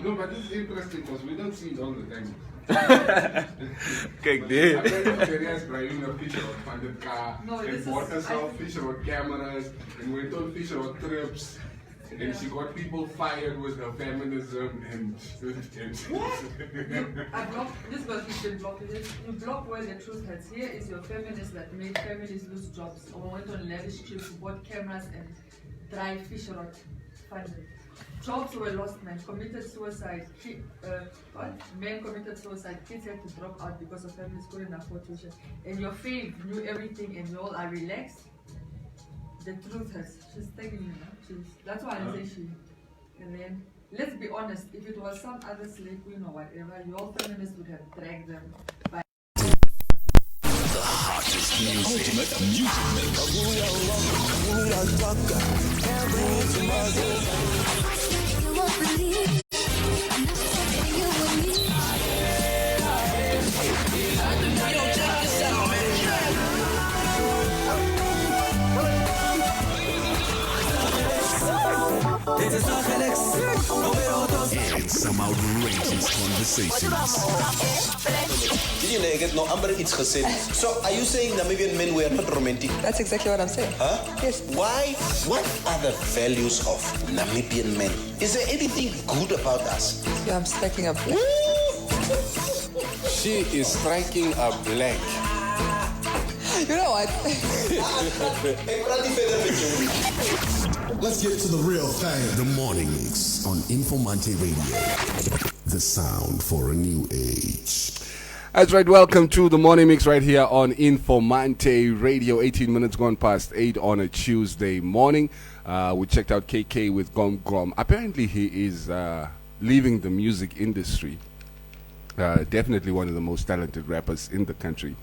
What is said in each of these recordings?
No, but this is interesting because we don't see it all the time. Kijk dit. I went to Seria's driving a Fisher on funded car No, and this bought is- herself Fisher on cameras and went on Fisher on trips. And she got people fired with her feminism and I blocked this was you should block it. You block where the truth hurts. Here is your feminist that made families lose jobs or went on lavish trips, bought cameras and drive Fisher on funded. Jobs were lost, men committed suicide. Men committed suicide. Kids had to drop out because of families couldn't afford tuition. And your fave knew everything, and you all are relaxed. The truth has. She's taking you now. That's why I say she. And then let's be honest. If it was some other slave queen or whatever, your feminists would have dragged them by. And some outrageous conversations. You know, ek het nog amper iets gesê. So, are you saying Namibian men were not romantic? That's exactly what I'm saying. Huh? Yes. Why? What are the values of Namibian men? Is there anything good about us? Yeah, I'm stacking up. she is striking a blank. You know what? Ek praat nie verder met jou. Let's get to the real thing. The Morning Mix on Informanté Radio. The sound for a new age. That's right. Welcome to the Morning Mix right here on Informanté Radio. 18 minutes gone past 8 on a Tuesday morning. We checked out KK with Buncombe. Apparently he is leaving the music industry. Definitely one of the most talented rappers in the country.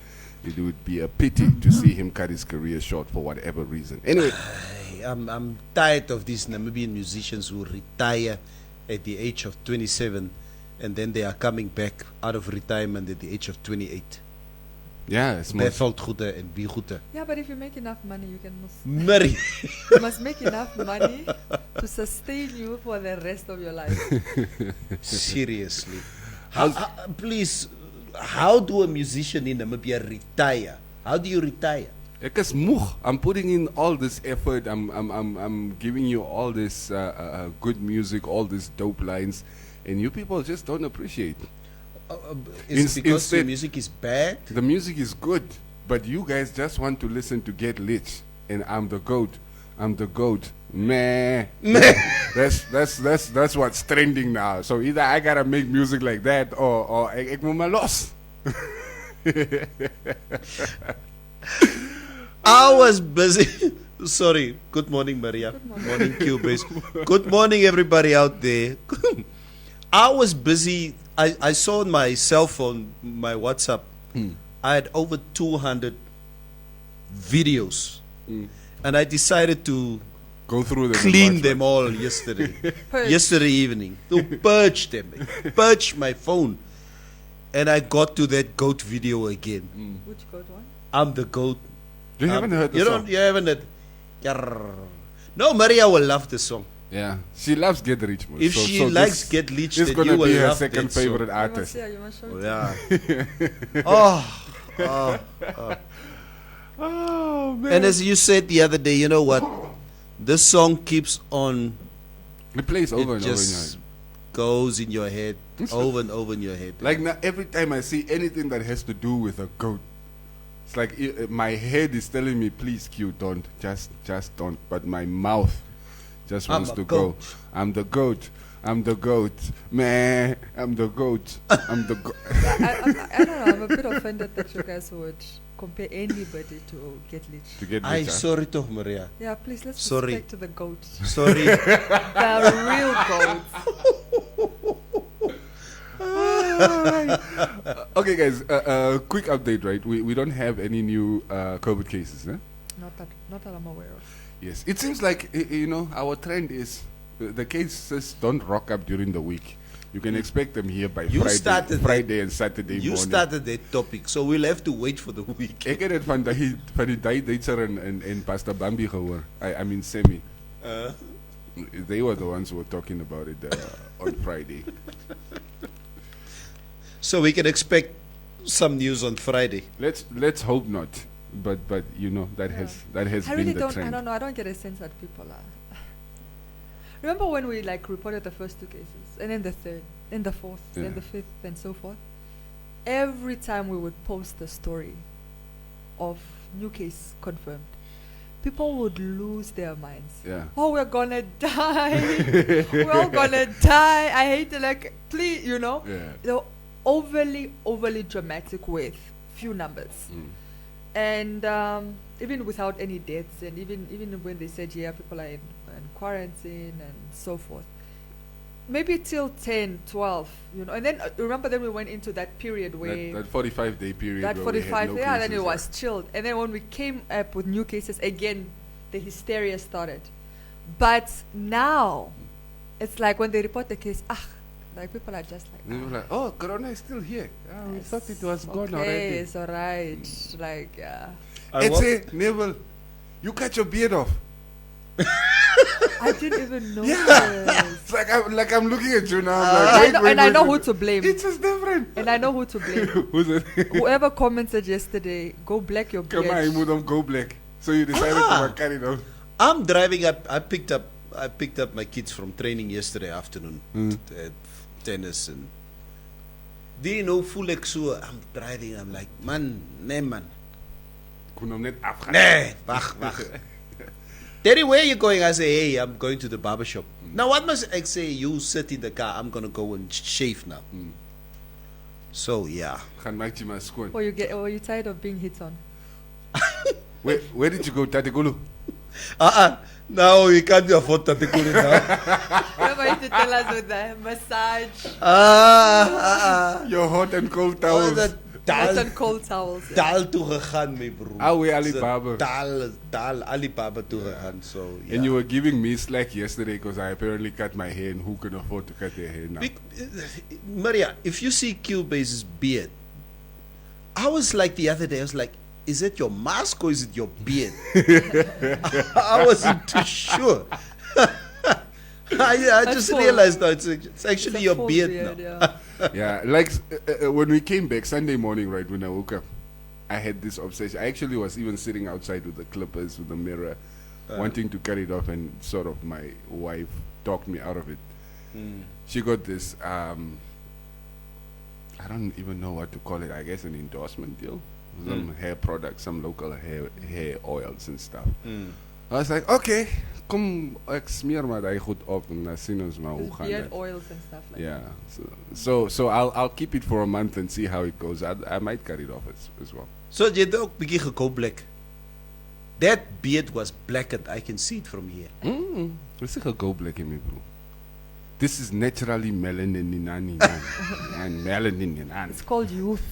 It would be a pity to see him cut his career short for whatever reason. Anyway, I'm tired of these Namibian musicians who retire at the age of 27 and then they are coming back out of retirement at the age of 28. yeah, it's most, Beveld Goede and Wie Goede. Yeah, but if you make enough money, you can must, Murray. you must make enough money to sustain you for the rest of your life. Seriously. Please, how do a musician in Namibia retire? How do you retire? ek is moeg. I'm putting in all this effort. I'm giving you all this good music, all these dope lines, and you people just don't appreciate. Is it because your instead- music is bad? The music is good, but you guys just want to listen to Get Lit, and I'm the goat. I'm the goat. Meh. That's what's trending now. So either I gotta make music like that, or ek moet my loss. I was busy. Sorry. Good morning, Maria. Good morning, Cubase. Good morning, everybody out there. I was busy. I saw on my cell phone, my WhatsApp, I had over 200 videos. And I decided to Go through them. clean them all yesterday. Yesterday evening. To purge them. Purge my phone. And I got to that goat video again. Which goat one? I'm the goat. You haven't heard the You song? don't. You haven't heard. Yarr. No, Maria will love the song. Yeah, she loves Get Rich. Man. If she likes this Get Rich, is then gonna you will be her love second that song. favorite You must, artist. yeah, you must show it. Yeah. oh. Oh man! And as you said the other day, you know what? This song keeps on. it plays over It and over. In your just head. goes in your head, over and over in your head. Like now, every time I see anything that has to do with a goat, it's like my head is telling me, "Please, Q, don't, just don't." But my mouth just I'm wants a to goat. go. I'm the goat. I'm the goat. Man, I'm the goat. I'm the goat. I don't know. I'm a bit offended that you guys would compare anybody to Get Lit. To get I rich, huh? sorry to Maria. Yeah, please let's Sorry. respect to the goat, Sorry. the real goat. Okay, guys. Quick update, right? We don't have any new COVID cases, eh? Not that I'm aware of. Yes, it seems like our trend is the cases don't rock up during the week. You can expect them here by You started Friday and Saturday You morning. started that topic, so we'll have to wait for the week. Ik heb het van die Duitser en Pastor Bambi gehoord. I mean Semi. They were the ones who were talking about it on Friday. So we can expect some news on Friday. Let's hope not. But you know that has I been really the don't. trend. I don't know. I don't get a sense that people are. Remember when we reported the first 2 cases, and then the third, then the fourth, Yeah. then the fifth, and so forth. Every time we would post the story of new case confirmed, people would lose their minds. Yeah. Oh, we're gonna die. We're all gonna die. I hate it. Please, Yeah. they're overly dramatic with few numbers. And even without any deaths, and even when they said, yeah, people are in quarantine and so forth, maybe till 10, 12, and then remember, then we went into that period where That 45-day period. that where we had 45, no then it cases, was chilled. And then when we came up with new cases again, the hysteria started. But now, it's like when they report the case, people are just like, And we were like, oh, Corona is still here. Oh, we thought it was gone okay, already. it's alright. Yeah. It's a Neville. You cut your beard off. I didn't even know. It's like I'm looking at you now. I'm like, and I know who to blame. It's just different. And I know who to blame. Who's it? Whoever commented yesterday, go black your beard. Come on, you don't go black. So you decided to cut it off. I'm driving up. I picked up my kids from training yesterday afternoon. Tennis and do you know full exo? I'm driving. I'm like, man. Nee, wacht. Daddy, where are you going? I say, hey, I'm going to the barber shop. Now, what must I say? You sit in the car. I'm gonna go and shave now. So yeah. Or you tired of being hit on? Where did you go, Tatekulu? Now you can't afford that now. Remember you to tell us with the massage, Your hot and cold towels. hot and cold towels. Yeah. Taal toegegaan, my bro. We Alibaba. Taal Alibaba toegegaan. So yeah. And you were giving me slack yesterday because I apparently cut my hair, and who can afford to cut their hair now? Maria, if you see Cubase's beard, I was like the other day, I was like, is it your mask or is it your beard? I wasn't too sure. I just realized that it's actually your beard now. Yeah, when we came back Sunday morning, right, when I woke up, I had this obsession. I actually was even sitting outside with the clippers, with the mirror, wanting to cut it off, and sort of my wife talked me out of it. She got this, I don't even know what to call it, I guess an endorsement deal. Some hair products, some local hair oils and stuff. I was like, okay, kom ek smeer maar daai goed op en dan sien ons maar hoe gaan Beard dit. oils and stuff like Yeah, so I'll keep it for a month and see how it goes. I might cut it off as well. So jy het ook bietjie gekoop black. That beard was blackened. I can see it from here. Let's take a go black in me, bro. This is naturally melanin in and melanin in It's called youth.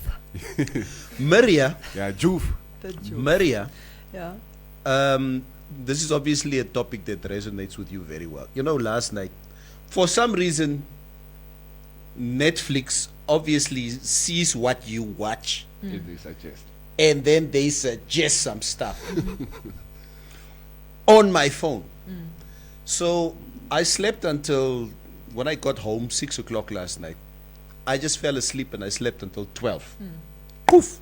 Maria, Yeah, Juve. The youth. Maria, Yeah. this is obviously a topic that resonates with you very well. You know, last night, for some reason, Netflix obviously sees what you watch They suggest. and then they suggest some stuff on my phone. So I slept until when I got home, 6 o'clock last night. I just fell asleep and I slept until 12. Poof.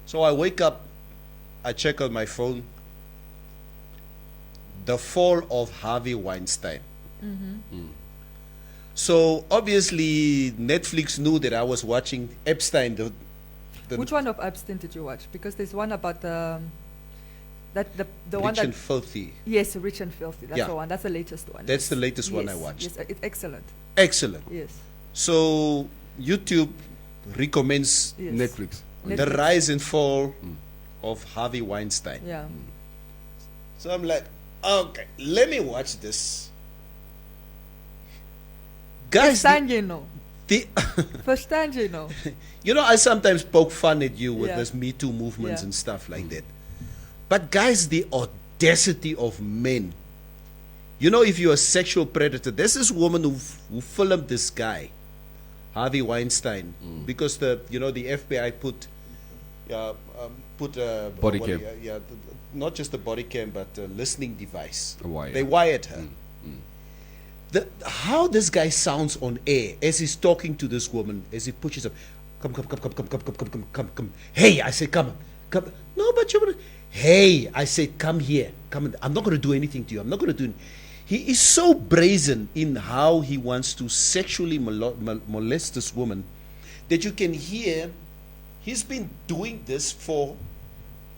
So I wake up, I check on my phone. The fall of Harvey Weinstein. So obviously Netflix knew that I was watching Epstein. Which one of Epstein did you watch? Because there's one about the one Rich that and Filthy. yes, Rich and Filthy. That's Yeah. the one. That's the latest one. That's the latest one I Yes, watched. Yes, it's excellent. Excellent. Yes. So YouTube recommends Yes. Netflix. the rise and fall of Harvey Weinstein. Yeah. So I'm like, okay, let me watch this. Guys, Verstand je nou? the Verstand je nou? you know, I sometimes poke fun at you with Yeah. this Me Too movements Yeah. and stuff like that. But guys, the audacity of men. You know, if you're a sexual predator, there's this woman who filmed this guy, Harvey Weinstein, because the FBI put Body cam. not just a body cam, but a listening device. A wire. They wired her. how this guy sounds on air as he's talking to this woman, as he pushes up, come, come, come, come, come, come, come, come, come, come, come. Hey, I say, come, come. No, but you're. Hey, I said, come here, come. I'm not going to do anything to you. I'm not going to do. He is so brazen in how he wants to sexually molest this woman that you can hear he's been doing this for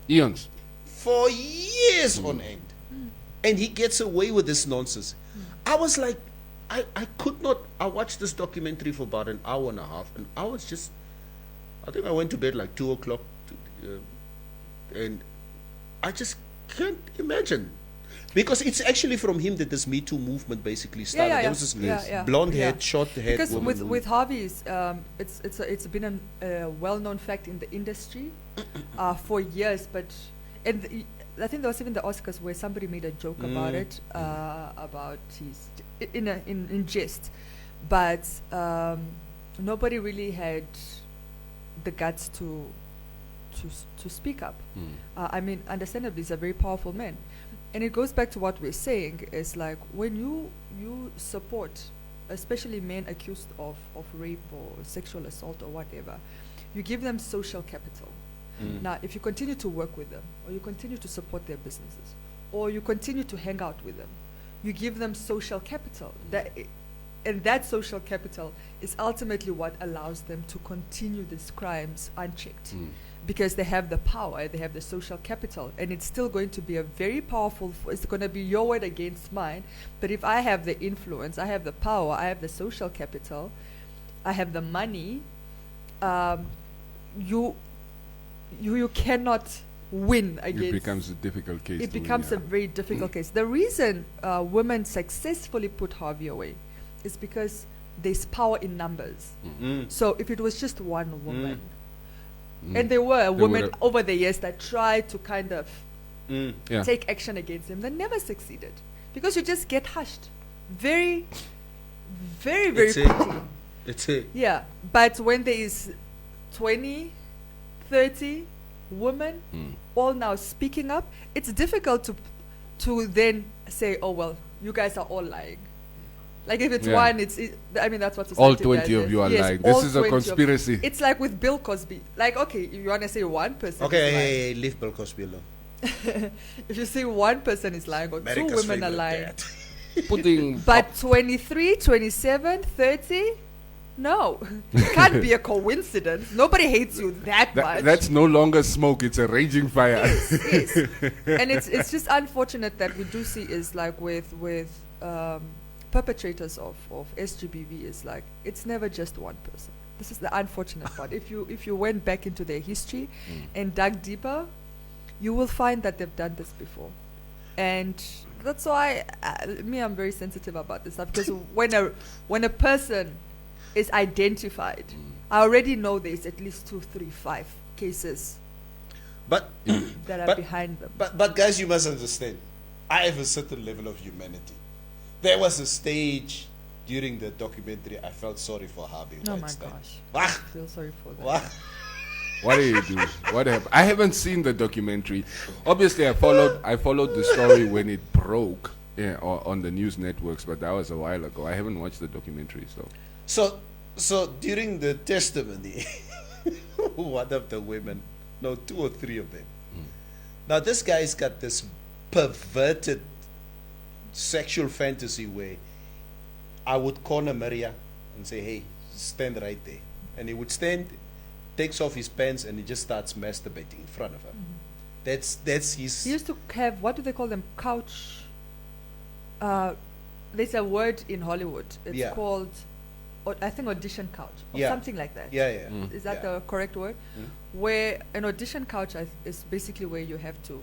Eons. years on end. And he gets away with this nonsense. I was like, I could not. I watched this documentary for about an hour and a half, and I was just, I think I went to bed like 2 o'clock, and I just can't imagine. Because it's actually from him that this Me Too movement basically started. There was this blonde-haired, short-haired woman. Because with Harvey's, it's been a well-known fact in the industry for years. But I think there was even the Oscars where somebody made a joke about it, about his in jest, but nobody really had the guts to speak up. I mean, understandably, he's a very powerful man. And it goes back to what we're saying, is like when you support, especially men accused of rape or sexual assault or whatever, you give them social capital. Now, if you continue to work with them, or you continue to support their businesses, or you continue to hang out with them, you give them social capital. And that social capital is ultimately what allows them to continue these crimes unchecked. Because they have the power, they have the social capital, and it's still going to be a very powerful, it's going to be your word against mine. But if I have the influence, I have the power, I have the social capital, I have the money, you cannot win against. It becomes a difficult case. It becomes a very difficult case. The reason women successfully put Harvey away is because there's power in numbers. So if it was just one woman, and there were women over the years that tried to kind of take action against him, they never succeeded because you just get hushed very, very, very quickly. It's it. Yeah, but when there is 20, 30 women all now speaking up, it's difficult to then say, oh, well, you guys are all lying. Like if it's one, I mean, that's what society all 20 does. of you are Yes, lying. all This is a 20 of- conspiracy. It's like with Bill Cosby. Like, okay, if you want to say one person Okay, is lying. hey, leave Bill Cosby alone. If you say one person is lying or America's two women are favorite lying. dad. Putting But 23, 27, 30, no. It can't be a coincidence. Nobody hates you that much. that's no longer smoke, it's a raging fire. Yes. And it's just unfortunate that we do see is like with perpetrators of SGBV is like it's never just one person. This is the unfortunate part. If you went back into their history and dug deeper, you will find that they've done this before. And that's why I'm very sensitive about this stuff, because when a person is identified, I already know there's at least 2, 3, 5 cases But that are behind them. But guys, you must understand, I have a certain level of humanity. There was a stage during the documentary I felt sorry for Harvey Oh my Weinstein. gosh. Wah, I feel sorry for that. wah. What did you do? What happened? I haven't seen the documentary. Obviously, I followed the story when it broke on the news networks, but that was a while ago. I haven't watched the documentary, so. So during the testimony, one of the women, no, 2 or 3 of them. Now this guy's got this perverted sexual fantasy where I would corner Maria and say, hey, stand right there. And he would stand, takes off his pants, and he just starts masturbating in front of her. That's his... He used to have, what do they call them? Couch. There's a word in Hollywood. It's called, I think, audition couch or something like that. Yeah. Is that the correct word? Where an audition couch is basically where you have to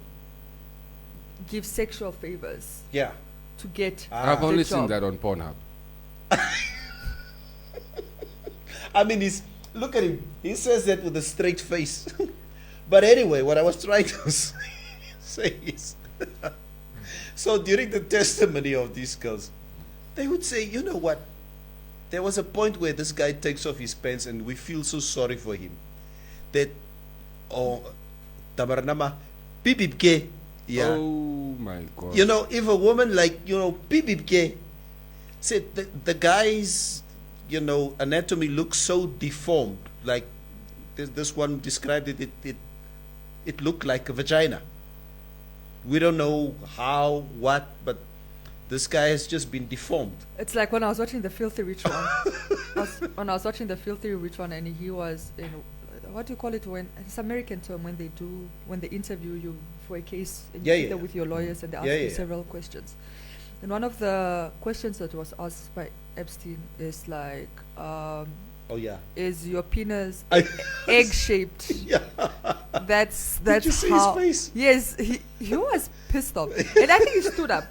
give sexual favors Yeah. to get I've the only seen job. that on Pornhub. I mean, look at him. He says that with a straight face. But anyway, what I was trying to say is, so during the testimony of these girls, they would say, you know what? There was a point where this guy takes off his pants and we feel so sorry for him. That, Tabaranama, pipipke. Yeah. Oh my God. You know, if a woman like, pipipke, said the guy's, anatomy looks so deformed. Like this one described it looked like a vagina. We don't know how, what, but this guy has just been deformed. It's like when I was watching the Filthy Rich one. When I was watching the Filthy Rich one, and he was, what do you call it when it's American term when they interview you for a case and you sit there with your lawyers and they ask you several questions. And one of the questions that was asked by Epstein is like, is your penis egg shaped? Yeah. That's Did you see how. his face? Yes, he was pissed off, and I think he stood up.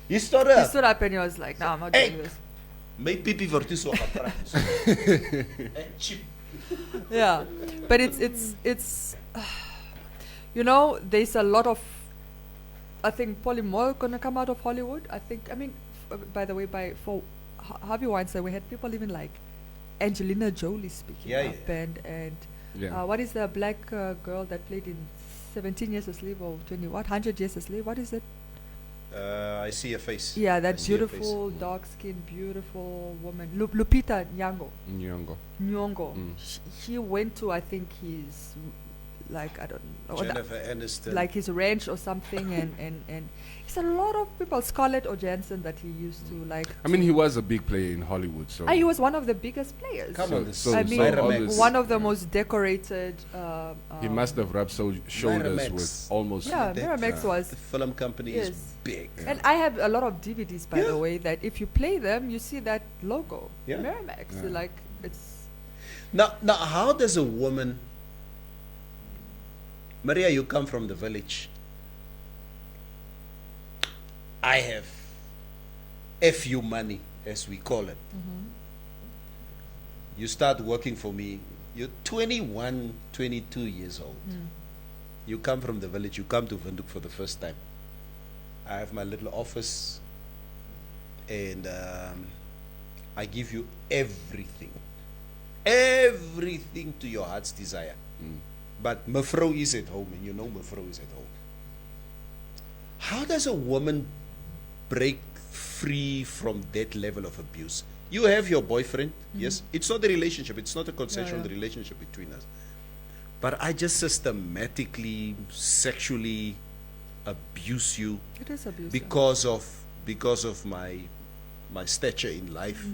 He stood up. He stood up and he was like, "No, I'm not doing this." My pipi word is so cheap. Yeah, but it's there's a lot of, I think, polymorph gonna come out of Hollywood. By the way, for Harvey Weinstein, we had people even like Angelina Jolie speaking up, and what is the black girl that played in 17 Years a Slave or 100 Years a Slave? What is it? I see a face. Yeah, that beautiful, dark-skinned, beautiful woman, Lupita Nyongo. Mm. He went to, I think, his, like, I don't know, Jennifer Aniston. like his ranch or something, and it's a lot of people. Scarlett Johansson that he used to like. I mean, he was a big player in Hollywood, so He was one of the biggest players. Come on, One of the most decorated. he must have rubbed shoulders Miramax. with almost. Yeah, Miramax was. The film company is big. And I have a lot of DVDs, by the way, that if you play them, you see that logo, Miramax. Yeah. Like it's. Now, how does a woman? Maria, you come from the village. I have FU money, as we call it. Mm-hmm. You start working for me. You're 21, 22 years old. You come from the village. You come to Windhoek for the first time. I have my little office, and I give you everything to your heart's desire. But Mevrouw is at home, and you know Mevrouw is at home. How does a woman break free from that level of abuse? You have your boyfriend, yes. It's not a relationship. It's not a consensual relationship between us. But I just systematically, sexually abuse you. It is abuse. Because of my stature in life.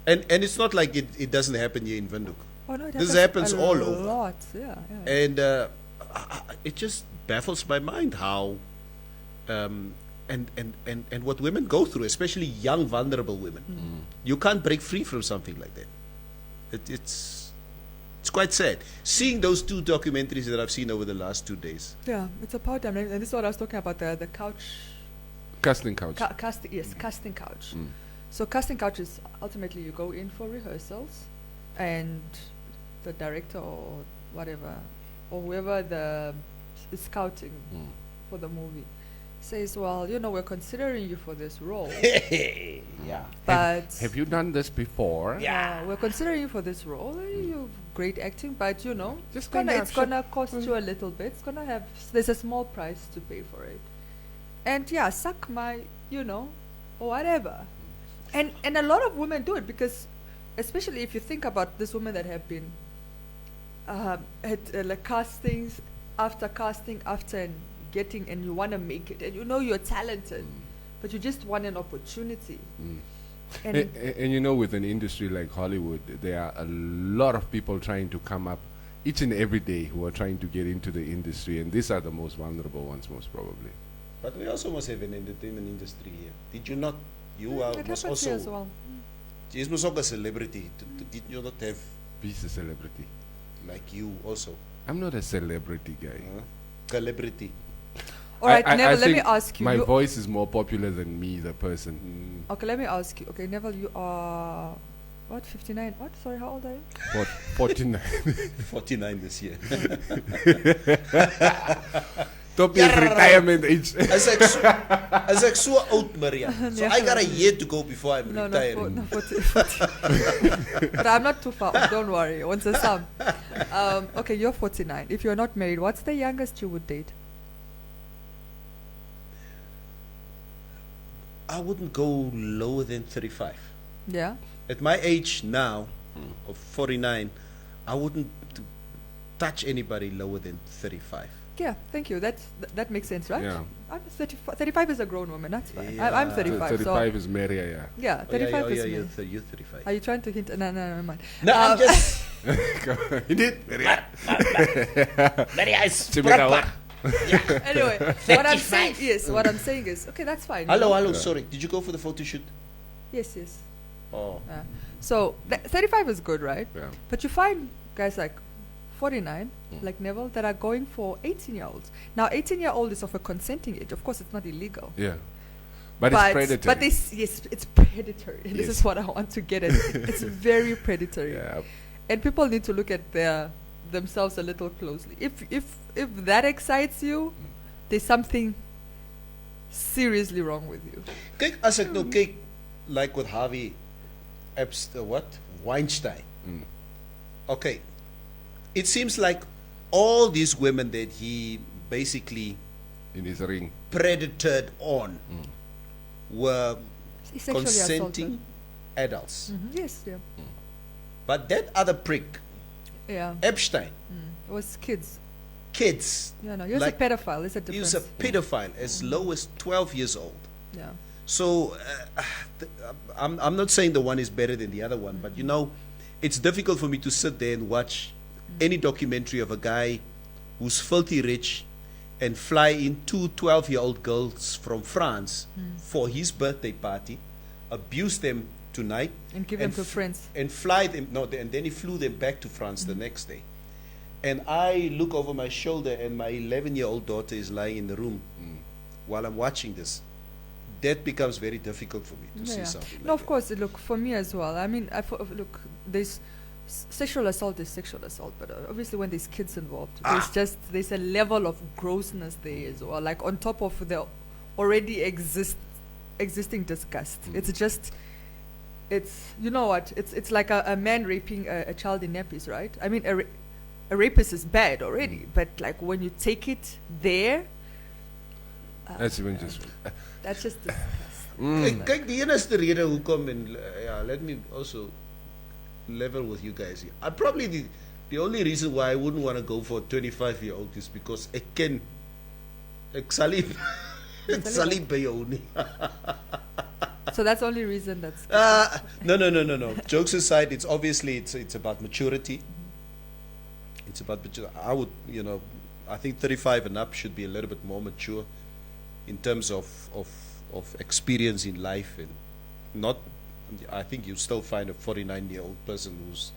And it's not like it doesn't happen here in Windhoek. Oh, no, This happens a all over. lot. Yeah. And it just baffles my mind how and what women go through, especially young vulnerable women. You can't break free from something like that. It's quite sad seeing those two documentaries that I've seen over the last 2 days. Yeah, it's about them, and this is what I was talking about, the couch. Casting couch. Casting couch. So casting couch is ultimately you go in for rehearsals, and the director or whatever, or whoever is scouting for the movie says, well, we're considering you for this role. Yeah. But Have you done this before? we're considering you for this role. You've great acting, but Just it's gonna cost you a little bit. There's a small price to pay for it. And suck my, or whatever. And a lot of women do it because, especially if you think about these women that have been at castings after and getting, and you want to make it, and you're talented, but you just want an opportunity. And with an industry like Hollywood, there are a lot of people trying to come up each and every day who are trying to get into the industry, and these are the most vulnerable ones, most probably. But we also must have an entertainment industry here. Did you not? You It must happens also. here as well. You must also a celebrity. Did you not have He's a celebrity. like you also? I'm not a celebrity guy. Celebrity. All right, I Neville, let me think ask you. My voice is more popular than me, the person. Okay, let me ask you. Okay, Neville, you are, 59? What? Sorry, how old are you? 49. 49 this year. Top is retirement age. As ek so oud, Maria. So I got a year to go before I'm retiring. No, 40. But I'm not too far. Don't worry. Once a sum. Okay, you're 49. If you're not married, what's the youngest you would date? I wouldn't go lower than 35. Yeah. At my age now, of 49, I wouldn't touch anybody lower than 35. Yeah, thank you. That makes sense, right? Yeah. I'm 35. 35 is a grown woman. That's fine. Yeah. I'm 35. 35 is Maria, yeah. So yeah, 35 is me. You're 35. Are you trying to hint? No, never mind. No, I'm just. He did. Maria. Maria is Chimika, what? Anyway, what I'm saying is, okay, that's fine. you know? Hello, sorry. Did you go for the photo shoot? Yes. Oh. So 35 is good, right? Yeah. But you find guys like 49, like Neville, that are going for 18-year-olds. Now, 18-year-old is of a consenting age. Of course, it's not illegal. Yeah. But it's predatory. But yes, it's predatory. And this Yes. is what I want to get at. It's very predatory. Yeah. And people need to look at themselves a little closely. If that excites you, there's something seriously wrong with you. Kyk, as ek nou kyk, like with Harvey Weinstein. Okay. It seems like all these women that he basically In his ring. predatored on were Sexually consenting adults. assaulted. Yes, yeah. But that other prick, Yeah. Epstein, It was kids. kids, Yeah, no, he was Like, a pedophile. There's a he difference. was a pedophile as low as 12 years old. Yeah. So I'm not saying the one is better than the other one, but you know, it's difficult for me to sit there and watch any documentary of a guy who's filthy rich and fly in two 12-year-old girls from France for his birthday party, abuse them tonight, And give them to friends. and fly them. No, and then he flew them back to France the next day. And I look over my shoulder, and my 11-year-old daughter is lying in the room while I'm watching this. That becomes very difficult for me to see something. No, like of course. Look, for me as well. I mean, look, there's sexual assault is sexual assault, but obviously when there's kids involved, there's a level of grossness there as well. Like on top of the already existing disgust. It's you know what? It's like a man raping a child in nappies, right? I mean, a rapist is bad already, but like when you take it there, That's even just. that's just disgusting. Kyk, die enigste rede hoekom en let me also level with you guys here. I probably the only reason why I wouldn't want to go for a 25-year-old is because ek sal nie by jou nie. So that's the only reason that's No. Jokes aside, it's obviously it's about maturity. It's about I think 35 and up should be a little bit more mature in terms of experience in life, and not. I think you still find a 49-year-old person who's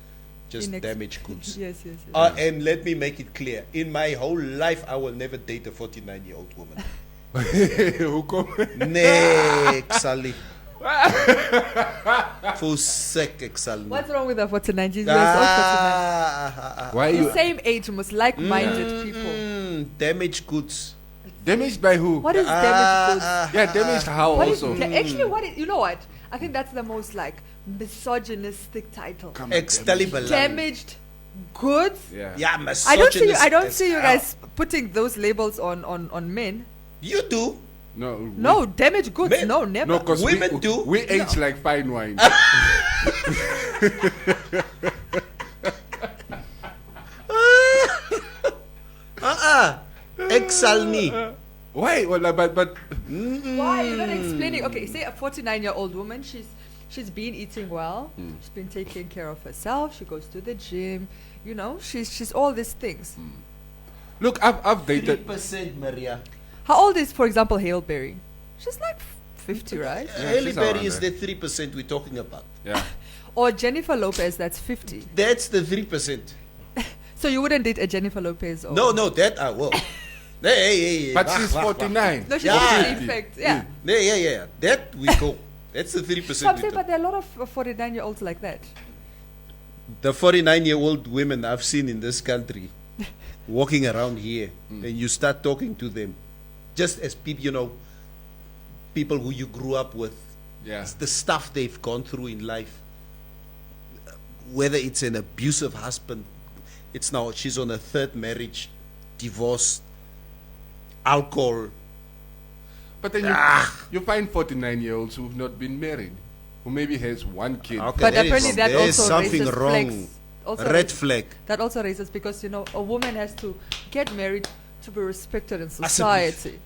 just damaged goods. yes. And let me make it clear: in my whole life, I will never date a 49-year-old woman. Nee, ek sal nie. Fosek, ek sal nie. What's wrong with the 49? Jesus, all 49. Why The you same age, most like-minded people. Damaged goods. damaged by who? What is damaged goods? Yeah, damaged how What is also? actually what is, you know what? I think that's the most like misogynistic title. Come on, Ex-Taliban. Damaged goods. Yeah. Yeah, I don't see you. I don't misogynist see you as guys putting those labels on men. You do. No. No, damaged goods. Men- No, never. No, because Women do. We age like fine wine. Ek sal nie. Why? Well, but Why you're not explaining? Okay, say a 49-year-old woman. She's been eating well. She's been taking care of herself. She goes to the gym. You know, she's all these things. look, I've dated. 3% Maria. How old is, for example, Hale Berry? She's like 50, right? Yeah, Halle she's Berry around is there. the 3% we're talking about. Yeah. Or Jennifer Lopez, that's 50. That's the 3%. So you wouldn't date a Jennifer Lopez? Or No, that I will. Hey. But wah, she's wah, wah. 49. No, she's Yeah. 50 in fact. Yeah. Yeah. That we go. That's the 3%. So I'm we saying, talk. but there are a lot of 49-year-olds like that. The 49-year-old women I've seen in this country walking around here, and you start talking to them just as people, people who you grew up with, Yeah. the stuff they've gone through in life, whether it's an abusive husband, she's on a third marriage, divorce, alcohol. But then you find 49-year-olds who've not been married, who maybe has one kid. Okay, But there is- apparently that there is also something raises wrong. flags. Also Red raises- flag. That also raises because a woman has to get married to be respected in Asseblief. society.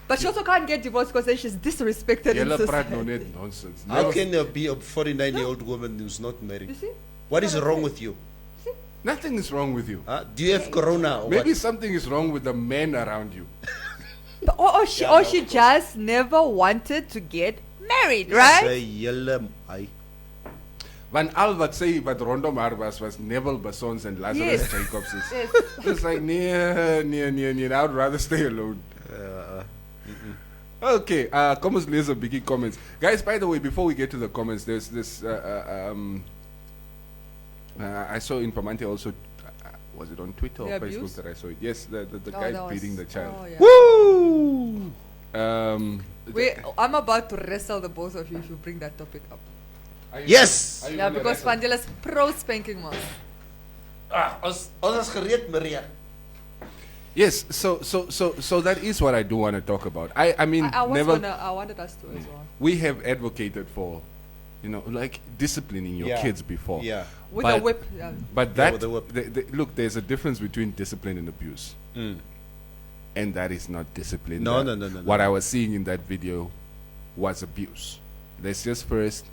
But she also can't get divorced because then she's disrespected in Yellow praat no society. net nonsense. How Never- can there be a 49-year-old woman who's not You married? see? What is That's what wrong I'm with you? Nothing is wrong with you. Do you have corona or Maybe what? something is wrong with the men around you. Or she just never wanted to get married, right? Say julle my. Van al wat sê wat rondom haar was Neville Bessons and Lazarus Yes. Jacobs's. Yes. It's like, nee, I would rather stay alone. Okay, kom ons lees 'n bietjie comments. Guys, by the way, before we get to the comments, there's this, I saw Informanté also, was it on Twitter or The Facebook abuse? that I saw it? Yes, the Oh, guy that was- beating the child. oh, yeah. Woo! I'm about to wrestle the both of you if you bring that topic up. Are you- Yes! are you Yeah, gonna because wrestle? Vandela's pro spanking mas. Ons is gereed, Maria. Yes, so that is what I do want to talk about. I mean, I never. wanted us to as well. We have advocated for, like disciplining your Yeah. kids before. Yeah. With But- a whip. Yeah. But Yeah, that, with the whip. look, there's a difference between discipline and abuse. Mm. And that is not discipline. No, That- no. What I was seeing in that video was abuse. Let's just first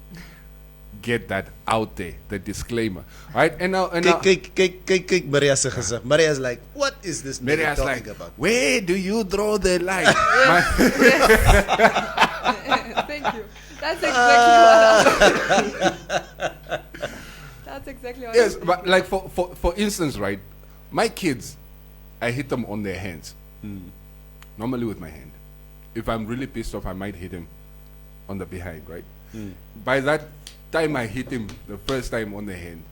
get that out there, the disclaimer. Right? And now, Kyk, Maria se gezicht. Maria's like, what is this man Maria's talking like, about? where do you draw the line? Thank you. That's exactly what I That's exactly what Yes, I but like for instance, right? My kids, I hit them on their hands. Normally with my hand. If I'm really pissed off, I might hit him on the behind, right? By that time I hit him the first time on the hand,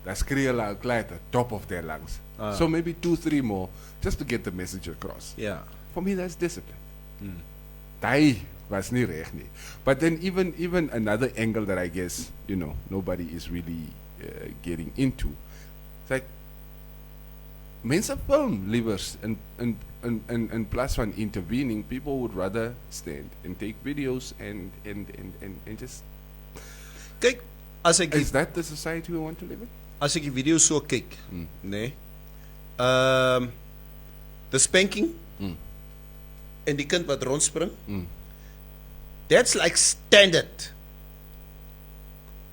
that's skriel at the top of their lungs. So maybe 2-3 more just to get the message across. Yeah. For me, that's discipline. Daai was nie reg nie. But then even another angle that I guess nobody is really getting into. It's like mense film liewers and plus one intervening, people would rather stand and take videos and just. Kyk, as ek Is that the society we want to live in? as ek die video so kyk, nê? The spanking en die kind wat rondspring. That's like standard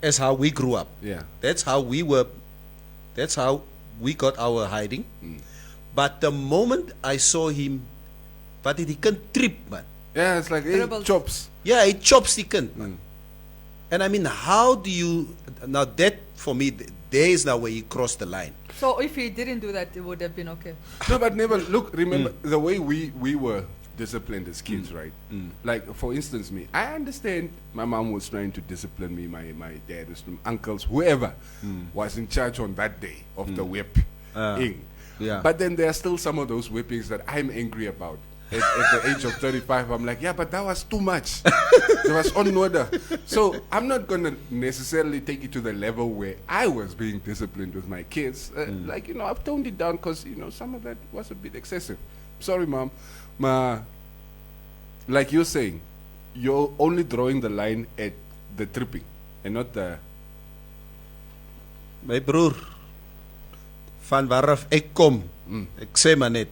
as how we grew up. Yeah. That's how we were. That's how we got our hiding. But the moment I saw him, wat het die kind trip, man. Yeah, it's like hey, Dribbles. chops. Yeah, he chops the kind, man. And I mean, how do you now? That for me, there is now where you cross the line. So if he didn't do that, it would have been okay. No, but never look. Remember the way we were disciplined as kids, right? Like for instance, me. I understand my mom was trying to discipline me. My dad, uncles, whoever was in charge on that day of the whip. Yeah. But then there are still some of those whippings that I'm angry about. At the age of 35, I'm like, yeah, but that was too much. It was on order. So I'm not going to necessarily take it to the level where I was being disciplined with my kids. Like, I've toned it down because, some of that was a bit excessive. Sorry, Mom. Like you're saying, you're only drawing the line at the tripping and not the... My broer, van waaraf ek kom, ek sê maar net,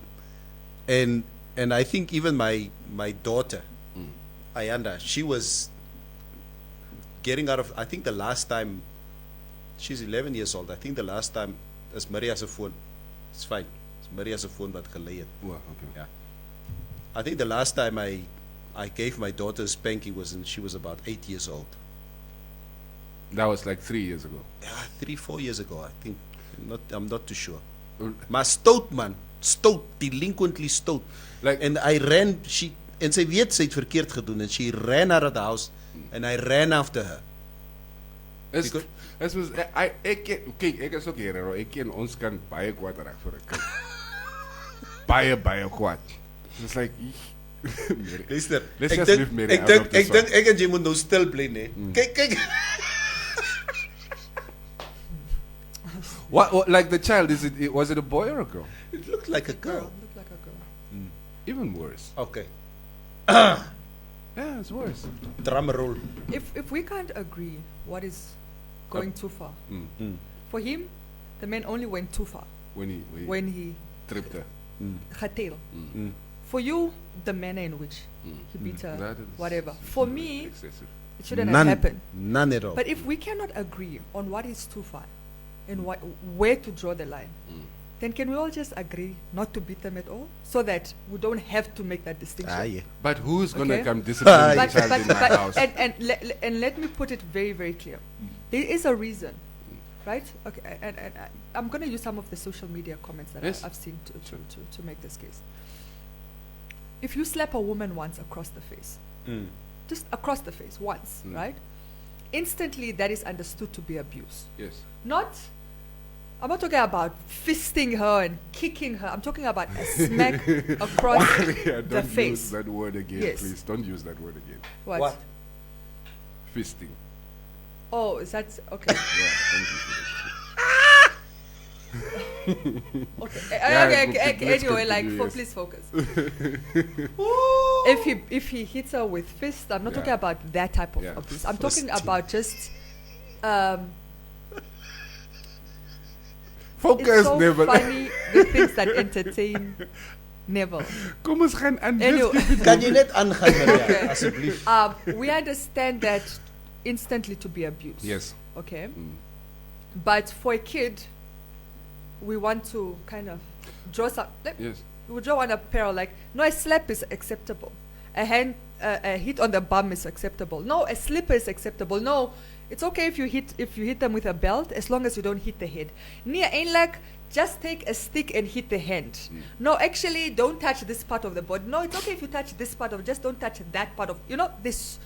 and I think even my daughter, Ayanda, she was getting out of, I think the last time, she's 11 years old, I think the last time, is Maria's phone, it's fine, it's Maria's phone wat gelei het. Well, okay. Yeah. I think the last time I gave my daughter a spanking was when she was about 8 years old. That was like 3 years ago. Yeah, 3-4 years ago, I think. I'm not too sure. Maar stout, man. Stout. Delinquently stout. Like- and I ran, en sy weet sy het verkeerd gedoen, and she ran out of the house, and I ran after her. Ek is ook hier, ek ken ons kan baie kwaad raak vir 'n kind. baie kwaad. It's like Luister, Let's ek just dink- leave Mary ek out dink of this ek dink ek en jy moet nou stil bly, nee. Kyk. what like the child, was it a boy or a girl? It looked like a girl. Looked like a girl. Even worse. Okay. Yeah, it's worse. Drum roll. If we can't agree what is going too far, for him, the man only went too far when he tripped her. khatel. For you, the manner in which he beat her, That is whatever. For me, excessive. it shouldn't have happened. None at all. But if we cannot agree on what is too far and where to draw the line, then can we all just agree not to beat them at all, so that we don't have to make that distinction? Yeah. But who's gonna Okay. come discipline the But, child in my house? and let me put it very, very clear. There is a reason, right? Okay, and I'm going to use some of the social media comments that Yes. I've seen to make this case. If you slap a woman once across the face, just across the face once, right? Instantly, that is understood to be abuse. Yes. I'm not talking about fisting her and kicking her. I'm talking about a smack across Yeah, the don't face. use that word again, Yes. please. Don't use that word again. What? Fisting. Oh, is that okay? Yeah, don't use it. Okay. Yeah, let's Anyway, continue, yes. please focus. if he hits her with fist, I'm not Yeah. talking about that type of Yeah. abuse. I'm talking about just. Focus, It's so Neville. funny the things that entertain Neville. Kom ons gaan aan. Anyway, Kan je net aangaan, Maria, Okay. alsjeblieft? we understand that instantly to be abuse. Yes. Okay. But for a kid, we want to kind of draw some. Yes. We draw on a parallel, like, no, a slap is acceptable. A hit on the bum is acceptable. No, a slipper is acceptable. No, it's okay if you hit them with a belt, as long as you don't hit the head. Nia ain't like, just take a stick and hit the hand. No, actually, don't touch this part of the body. No, it's okay if you touch this part of, just don't touch that part of, this.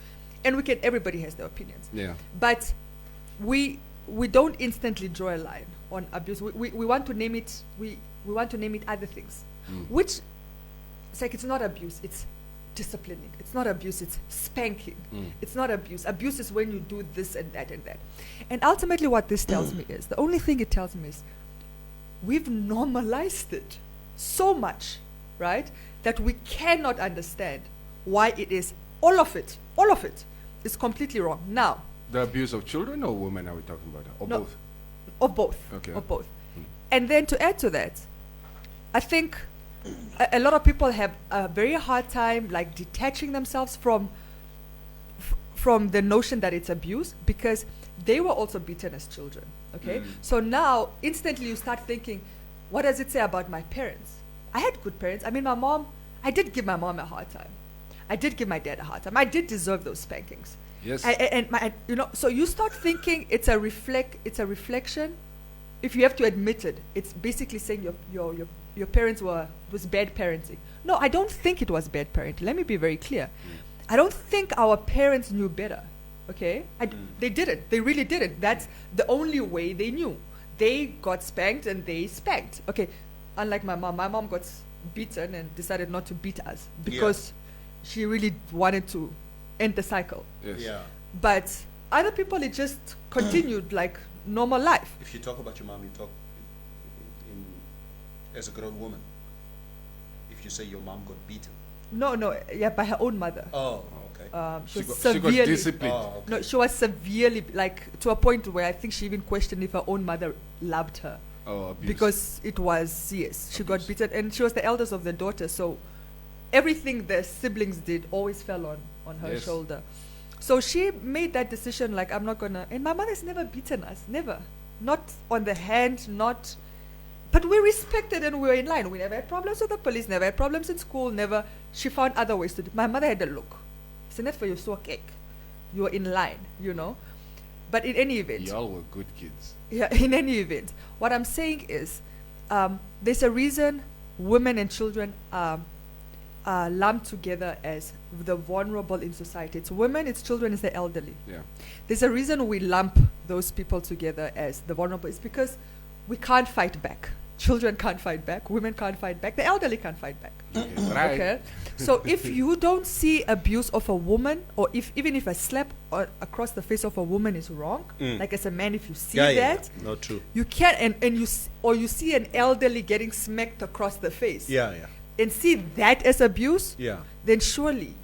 And everybody has their opinions. Yeah. But we don't instantly draw a line on abuse. We want to name it. We want to name it other things, which it's like it's not abuse. It's disciplining. It's not abuse. It's spanking. It's not abuse. Abuse is when you do this and that and that. And ultimately, what this tells me is the only thing it tells me is we've normalized it so much, right, that we cannot understand why it is all of it is completely wrong. Now, The abuse of children or women are we talking about? Or No. both? of both. Okay. Of both. And then to add to that, I think a lot of people have a very hard time like detaching themselves from the notion that it's abuse, because they were also beaten as children. Okay? So now instantly you start thinking, what does it say about my parents? I had good parents. I mean, my mom, I did give my mom a hard time. I did give my dad a hard time. I did deserve those spankings. Yes. So you start thinking it's a reflection. If you have to admit it, it's basically saying your parents was bad parenting. No, I don't think it was bad parenting. Let me be very clear. I don't think our parents knew better. Okay, they didn't. They really didn't. That's the only way they knew. They got spanked and they spanked. Okay, unlike my mom got beaten and decided not to beat us because she really wanted to end the cycle. Yes. Yeah. But other people, it just continued like normal life. If you talk about your mom, you talk as a grown woman. If you say your mom got beaten. No, by her own mother. Oh, okay. She was She got severely. disciplined. Oh, okay. No, she was severely, like, to a point where I think she even questioned if her own mother loved her. Oh, abuse. Because it was, yes, she got beaten. And she was the eldest of the daughters, so everything the siblings did always fell on her Yes. shoulder. So she made that decision, like, I'm not going to... And my mother's never beaten us, never. Not on the hand, not... But we respected and we were in line. We never had problems with the police, never had problems in school, never... She found other ways to do... My mother had a look. It's enough for you saw cake. You were in line, you know. But in any event... Y'all were good kids. Yeah, in any event, what I'm saying is there's a reason women and children are lumped together as the vulnerable in society. It's women, it's children, it's the elderly. Yeah. There's a reason we lump those people together as the vulnerable. It's because we can't fight back. Children can't fight back. Women can't fight back. The elderly can't fight back. Okay. Right. Okay. So if you don't see abuse of a woman, or even if a slap across the face of a woman is wrong, like as a man, if you see that, Not true. you can't, and you see an elderly getting smacked across the face, Yeah. and see that as abuse, Yeah. then surely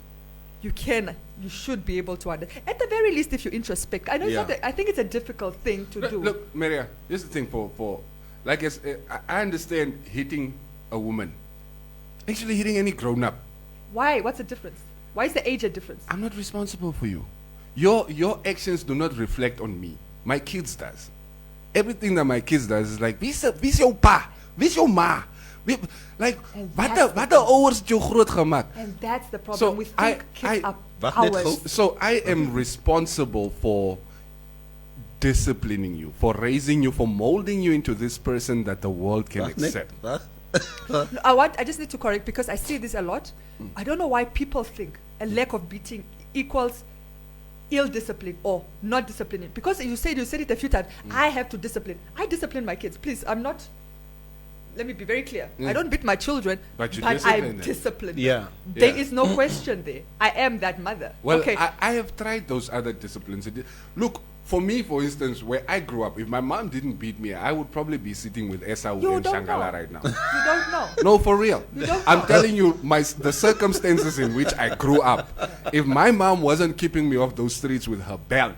you should be able to understand. At the very least, if you introspect. I know Yeah. I think it's a difficult thing to do. Look, Maria, here's the thing for like I understand hitting a woman. Actually hitting any grown up. Why? What's the difference? Why is the age a difference? I'm not responsible for you. Your actions do not reflect on me. My kids does. Everything that my kids does is like, wie jou pa? Wie is jou ma? Like, And wat that's de ouers jou groot gemaak? And that's the problem. So we think I- kids I- are Wacht net powers. gou. So I am responsible for disciplining you, for raising you, for molding you into this person that the world can Wacht net, accept. wacht. No, I just need to correct because I see this a lot. I don't know why people think a lack of beating equals ill discipline or not disciplining. Because you said it a few times. I have to discipline. I discipline my kids. Please, I'm not. Let me be very clear. I don't beat my children, But you I discipline them. discipline them. Yeah. There Yeah. is no question there. I am that mother. Well, okay. I have tried those other disciplines. Look, for me, for instance, where I grew up, if my mom didn't beat me, I would probably be sitting with Esau You and don't Shangala know. right now. You don't know. No, for real. don't I'm know. telling you, the circumstances in which I grew up. If my mom wasn't keeping me off those streets with her belt,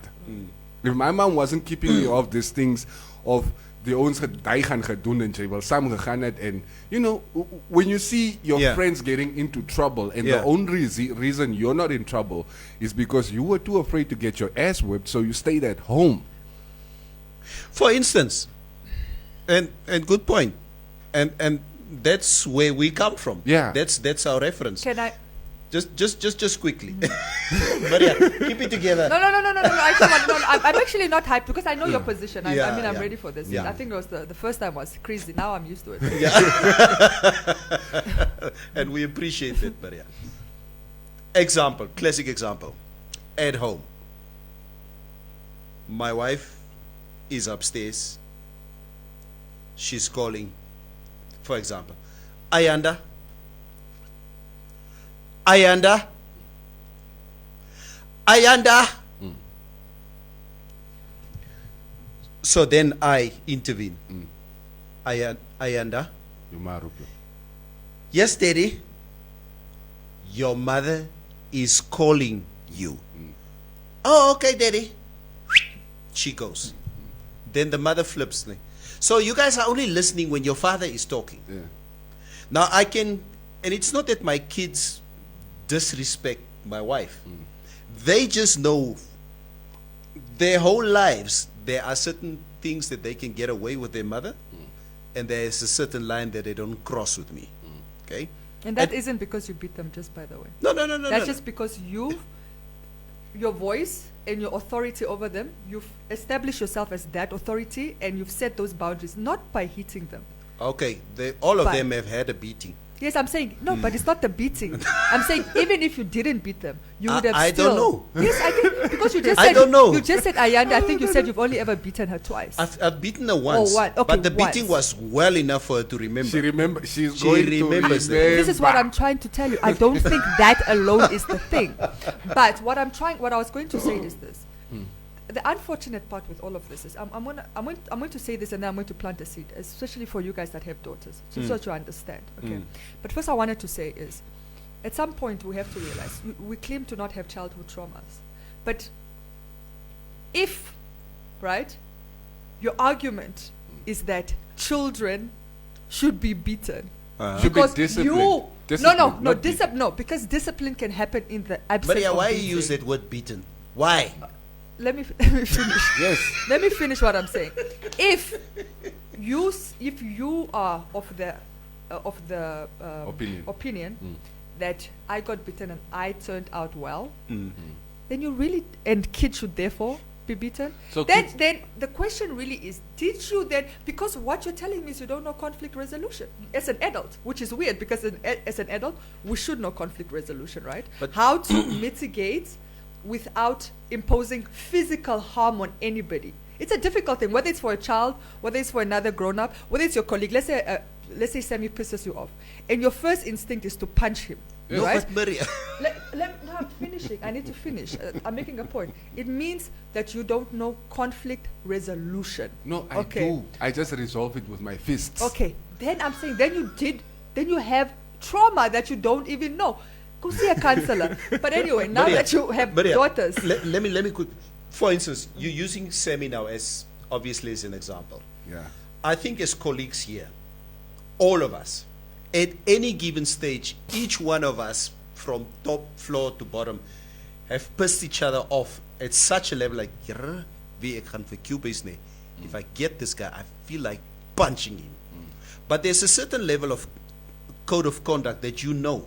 if my mom wasn't keeping me off these things of the ons gedei gaan gedoen en jy wil saam gegaan het and you know when you see your Yeah. friends getting into trouble and Yeah. the only reason you're not in trouble is because you were too afraid to get your ass whipped, so you stayed at home. For instance, and good point, and that's where we come from. Yeah. That's our reference. Can I? Just quickly, Maria, keep it together. No. I'm actually not hyped because I know your position. I Yeah, mean, I'm yeah. ready for this. Yeah. I think it was the first time was crazy. Now I'm used to it. And we appreciate it, Maria. Example, classic example. At home, my wife is upstairs. She's calling, for example, Ayanda. So then I intervene. Ayanda. You marup. Yes, Daddy. Your mother is calling you. Oh, okay, Daddy. She goes. Then the mother flips me. So you guys are only listening when your father is talking. Yeah. Now I can, and it's not that my kids disrespect my wife. They just know their whole lives there are certain things that they can get away with their mother, and there's a certain line that they don't cross with me. Okay? And that isn't because you beat them, just by the way. No. That's just because your voice and your authority over them, you've established yourself as that authority and you've set those boundaries, not by hitting them. Okay, all of But- them have had a beating. Yes, I'm saying, no, but it's not the beating. I'm saying, even if you didn't beat them, you would have I still. don't know. Yes, I think, because you just I said. don't know. You just said, Ayanda, I think you said you've only ever beaten her twice. I've beaten her once, one. Okay, but the beating once. was well enough for her to remember. She's She going remembers to that. remember. This is what I'm trying to tell you. I don't think that alone is the thing. But what I was going to say is this. The unfortunate part with all of this is I'm going to say this and then I'm going to plant a seed, especially for you guys that have daughters, so that you understand. Okay. But first I wanted to say is, at some point we have to realize we claim to not have childhood traumas, but if, right, your argument is that children should be beaten. Should be Because disciplined. you Disciplined, not beaten. no, because discipline can happen in the absence Maria, of why you beating. use that word beaten? Why? Let me finish. Yes. Let me finish what I'm saying. If you are of the opinion that I got beaten and I turned out well, then you really, and kids should therefore be beaten. So then kids- the question really is, did you then, because what you're telling me is you don't know conflict resolution as an adult, which is weird because as an adult we should know conflict resolution, right? But- How to mitigate without imposing physical harm on anybody. It's a difficult thing, whether it's for a child, whether it's for another grown-up, whether it's your colleague. Let's say Sammy pisses you off, and your first instinct is to punch him, No, right? but Maria. No, I'm finishing. I need to finish. I'm making a point. It means that you don't know conflict resolution. No, I Okay. do. I just resolve it with my fists. Okay, then I'm saying, then you have trauma that you don't even know. Go see a counselor. But anyway, now Maria, that you have Maria, daughters. Let me quick. For instance, you're using Sammy now as obviously as an example. Yeah. I think as colleagues here, all of us, at any given stage, each one of us from top floor to bottom have pissed each other off at such a level like, "Grr, wie ek gaan vir Cubase nie. If I get this guy, I feel like punching him." But there's a certain level of code of conduct that you know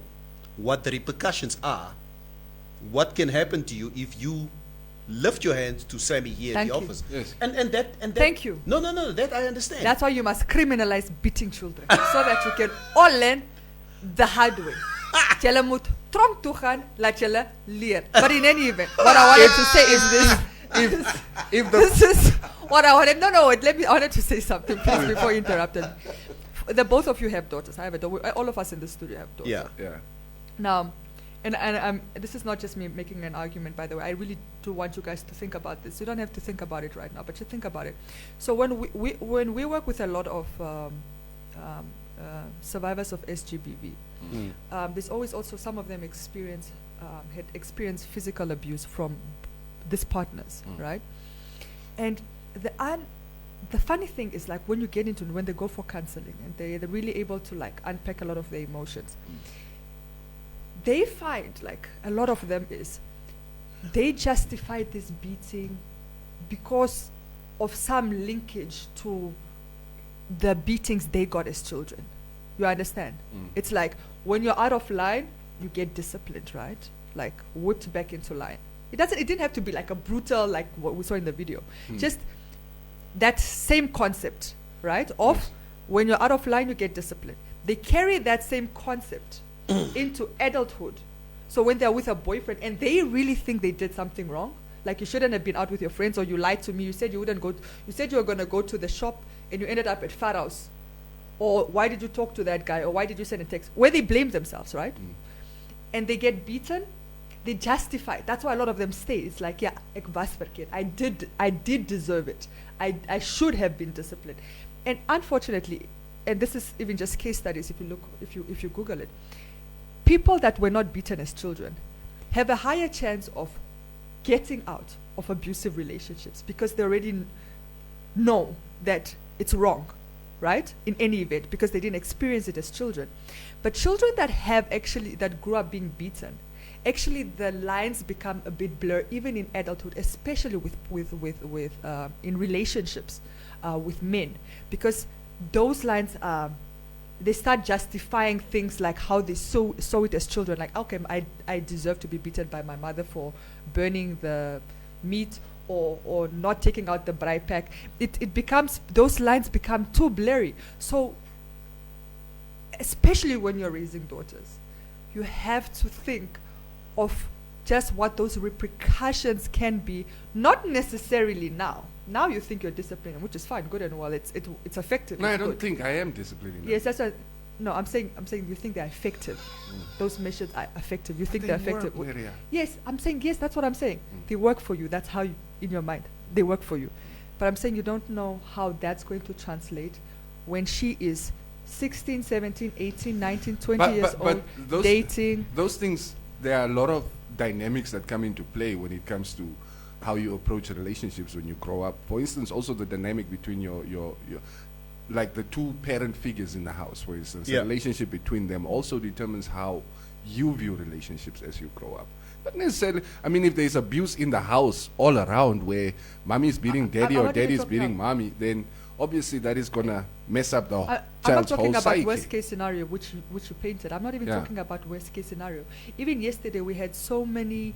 what the repercussions are, what can happen to you if you lift your hand to Sammy here Thank at the you. office. Yes. And that Thank you. No, that I understand. That's why you must criminalize beating children. So that you can all learn the hard way. Julle moet tronk toe gaan, laat julle leer. But in any event, what I wanted to say is this. If This is what I wanted. No, wait, I wanted to say something, please, before you interrupted me. The both of you have daughters. I have a daughter. All of us in the studio have daughters. yeah. Now, and this is not just me making an argument, by the way. I really do want you guys to think about this. You don't have to think about it right now, but you think about it. So when we work with a lot of survivors of SGBV, there's always also some of them had experienced physical abuse from these partners, right? And the funny thing is, like, when you get into when they go for counseling and they're really able to like unpack a lot of their emotions, they find, like, a lot of them is they justify this beating because of some linkage to the beatings they got as children. You understand? It's like when you're out of line, you get disciplined, right? Like whipped back into line. It didn't have to be like a brutal, like what we saw in the video. Just that same concept, right? Of when you're out of line, you get disciplined. They carry that same concept into adulthood. So when they're with a boyfriend and they really think they did something wrong, like you shouldn't have been out with your friends, or you lied to me, you said you wouldn't go, you said you were going to go to the shop and you ended up at Pharaoh's, or why did you talk to that guy, or why did you send a text, where they blame themselves, right? And they get beaten, they justify it. That's why a lot of them stay. It's like, yeah, ek was verkeerd. I did deserve it. I should have been disciplined. And unfortunately, and this is even just case studies, if you Google it, people that were not beaten as children have a higher chance of getting out of abusive relationships because they already know that it's wrong, right? In any event, because they didn't experience it as children. But children that grew up being beaten, actually the lines become a bit blurred even in adulthood, especially with in relationships with men, because those lines they start justifying things like how they saw it as children, like, okay, I deserve to be beaten by my mother for burning the meat or not taking out the braai pack. It becomes, those lines become too blurry. So especially when you're raising daughters, you have to think of just what those repercussions can be, not necessarily now. Now you think you're disciplined, which is fine, good and well. It's effective. No, it's I don't good. think I am disciplining them. Yes, that's what. No, I'm saying you think they're effective. Those measures are effective. You think They they're effective. work, Maria. Yes, I'm saying yes. That's what I'm saying. They work for you. That's how you, in your mind they work for you. But I'm saying you don't know how that's going to translate when she is 16, 17, 18, 19, 20 years old, dating. Those things, there are a lot of dynamics that come into play when it comes to how you approach relationships when you grow up. For instance, also the dynamic between your like the two parent figures in the house, for instance. Yeah. The relationship between them also determines how you view relationships as you grow up. Not necessarily, I mean, if there's abuse in the house all around where mommy is beating daddy or not even daddy is talking beating about- mommy, then obviously that is going to mess up the I'm not child's talking whole about psyche. worst case scenario, which you painted. I'm not even Yeah. talking about worst case scenario. Even yesterday, we had so many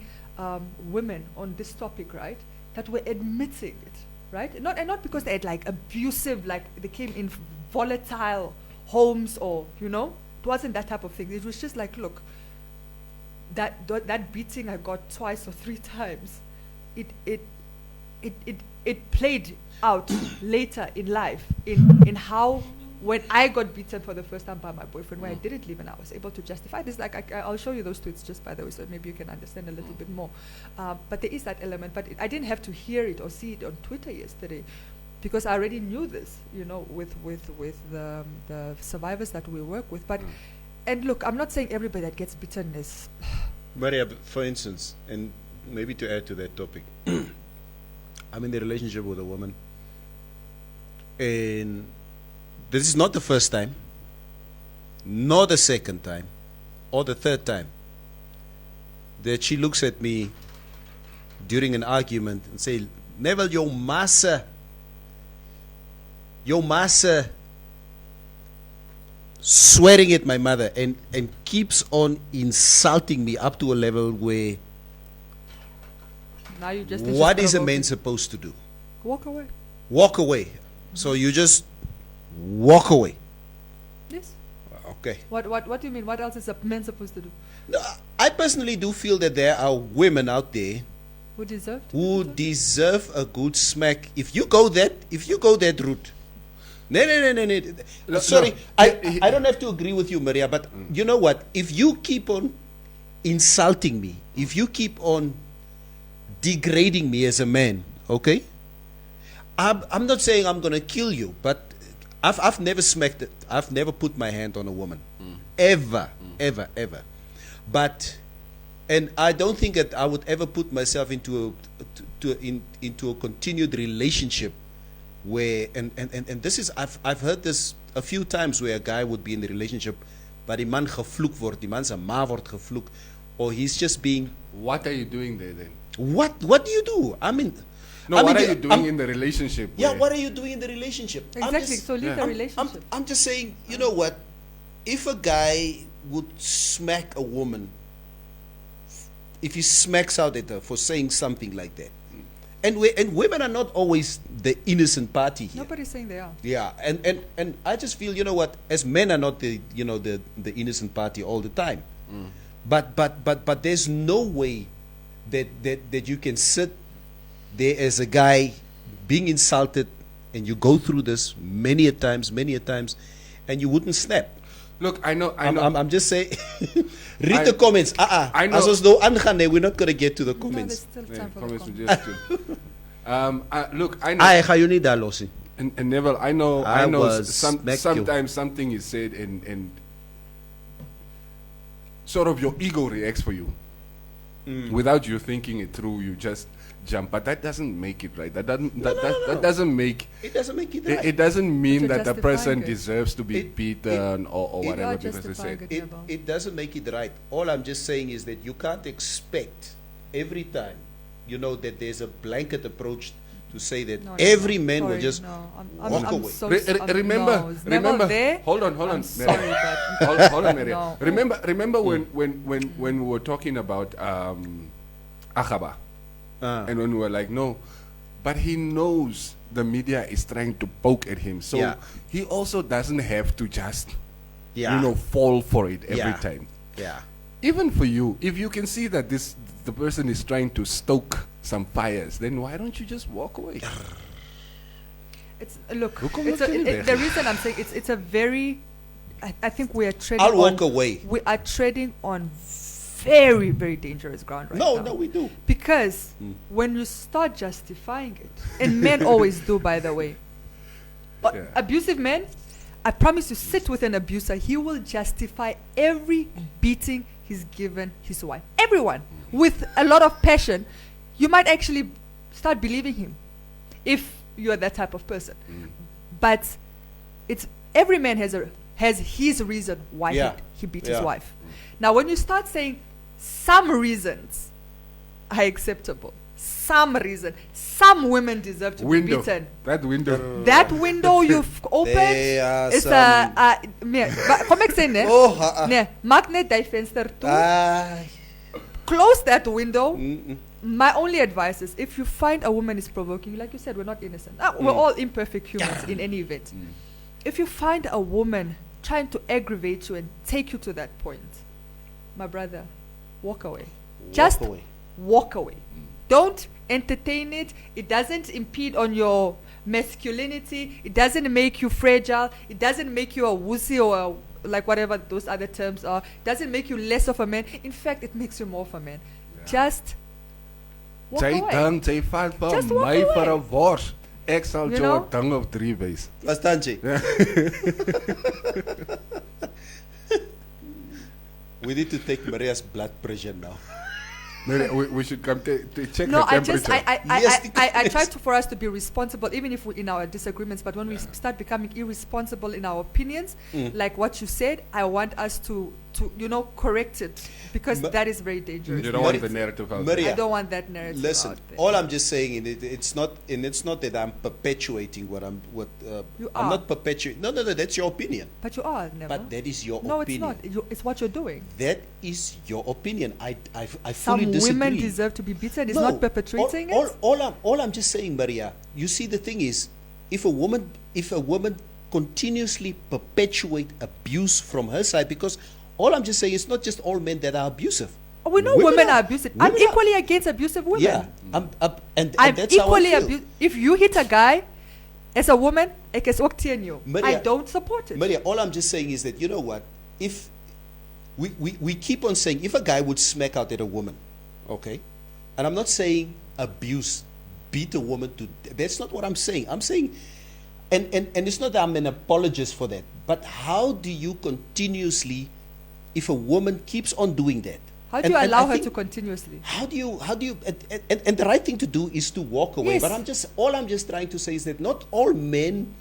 women on this topic, right, that were admitting it, right? Not because they had like abusive, like they came in volatile homes, or it wasn't that type of thing. It was just like, look, that beating I got twice or 3 times, it played out later in life in how, when I got beaten for the first time by my boyfriend, where I didn't live, and I was able to justify this. Like I'll show you those tweets just by the way, so maybe you can understand a little bit more. But there is that element. But I didn't have to hear it or see it on Twitter yesterday, because I already knew this, with the survivors that we work with. But And look, I'm not saying everybody that gets beaten is. Maria, for instance, and maybe to add to that topic, I'm in a relationship with a woman, and this is not the first time, nor the second time, or the third time that she looks at me during an argument and say, Neville, your massa, swearing at my mother, and keeps on insulting me up to a level where Now you just. what is a man supposed to do? Walk away. Walk away. So you just walk away. Yes. Okay. What do you mean? What else is a man supposed to do? No, I personally do feel that there are women out there Who deserve? To who be beaten? deserve a good smack. If you go that route. No. No, Sorry, no. I don't have to agree with you, Maria, but you know what? If you keep on insulting me, if you keep on degrading me as a man, okay? I'm not saying I'm gonna kill you, but I've never smacked it. I've never put my hand on a woman. Ever. But and I don't think that I would ever put myself into a continued relationship where and this is I've heard this a few times where a guy would be in the relationship but die man gevloek word, die man se ma word gevloek, or he's just being. What are you doing there then? What do you do? I mean, What are you doing in the relationship? Yeah, where- what are you doing in the relationship? Exactly. So leave the relationship. I'm just saying, you know what? If a guy would smack a woman, if he smacks out at her for saying something like that, and women are not always the innocent party here. Nobody's saying they are. Yeah, and I just feel, you know what? As men are not the innocent party all the time, but there's no way that you can sit there as a guy being insulted, and you go through this many a times, and you wouldn't snap. Look, I know. I'm just saying. Read the comments. I know. As though we're not gonna get to the No, comments. there's still Yeah, time for comments the we comments. just do. Look, I know. I ga you need that, Lossie. And Neville, I know. I I know. was smack you. Sometimes something is said, and sort of your ego reacts for you, without you thinking it through. You just jump, but that doesn't make it right. That doesn't. That doesn't make. It doesn't make it right. It doesn't mean But you're that the justifying person it. deserves to be beaten or You whatever are because they justifying said. it, Neville. It doesn't make it right. All I'm just saying is that you can't expect every time, that there's a blanket approach to say that No, every no, man will sorry, just no, walk I'm away. so Remember, no, it's never there. Hold on, I'm Mary. sorry, but hold on, Mary. No. Remember when we were talking about Achaba, and when we were like, no, but he knows the media is trying to poke at him, so Yeah. he also doesn't have to just, Yeah. fall for it every Yeah. time. Yeah. Even for you, if you can see that the person is trying to stoke some fires, then why don't you just walk away? it's look. Hoekom It's loop jy nie the weg nie? reason I'm saying it's a very. I think we are treading. I'll on, walk away. We are treading on very, very dangerous ground right now. No, we do. Because when you start justifying it, and men always do, by the way, but Yeah. abusive men, I promise you, sit with an abuser, he will justify every beating he's given his wife. Everyone, with a lot of passion. You might actually start believing him if you're that type of person. But it's every man has his reason why Yeah. he beat Yeah. his wife. Now, when you start saying some reasons are acceptable, some reason, some women deserve to be beaten. That window. That window you've opened There are is some- kom ek sê ne? Oh, Nee, maak net die venster toe. Ai. Close that window. My only advice is if you find a woman is provoking, like you said, we're not innocent. We're all imperfect humans in any event. If you find a woman trying to aggravate you and take you to that point, my brother, walk away. Just away. walk away. Don't entertain it. It doesn't impede on your masculinity. It doesn't make you fragile. It doesn't make you a wussy or like whatever those other terms are. It doesn't make you less of a man. In fact, it makes you more of a man. Just walk Jy away. dink jy vat van Just walk my vir away. 'n wors. Ek sal You jou know? 'n ding op 3 wys. Verstaan jy? We need to take Maria's blood pressure now. Maybe we should come to check No, her I temperature. just Yes, I try for us to be responsible, even if we in our disagreements. But when we start becoming irresponsible in our opinions, like what you said, I want us to correct it, because that is very dangerous. You don't want the narrative out there. Maria, I don't want that narrative listen, out there. all I'm just saying, it's not that I'm perpetuating You I'm are. not perpetuating. No, that's your opinion. But you are never. But that is your No, opinion. it's not. It's what you're doing. That is your opinion. I fully Some disagree. women deserve to be beaten. It's No, not perpetrating it. all I'm just saying, Maria. You see, the thing is, if a woman continuously perpetuate abuse from her side, because all I'm just saying, it's not just all men that are abusive. Oh, we know women are abusive. I'm equally against abusive women. Yeah, and I'm that's how I equally feel. abusive. If you hit a guy as a woman, I can walk to you. I Maria, don't support it. Maria, all I'm just saying is that, you know what, if we keep on saying, if a guy would smack out at a woman, okay, and I'm not saying abuse, beat a woman to, that's not what I'm saying. I'm saying, and it's not that I'm an apologist for that, but how do you continuously, if a woman keeps on doing that, How do you and allow I her think- to continuously? how do you and the right thing to do is to walk away. Yes. But I'm just trying to say is that not all men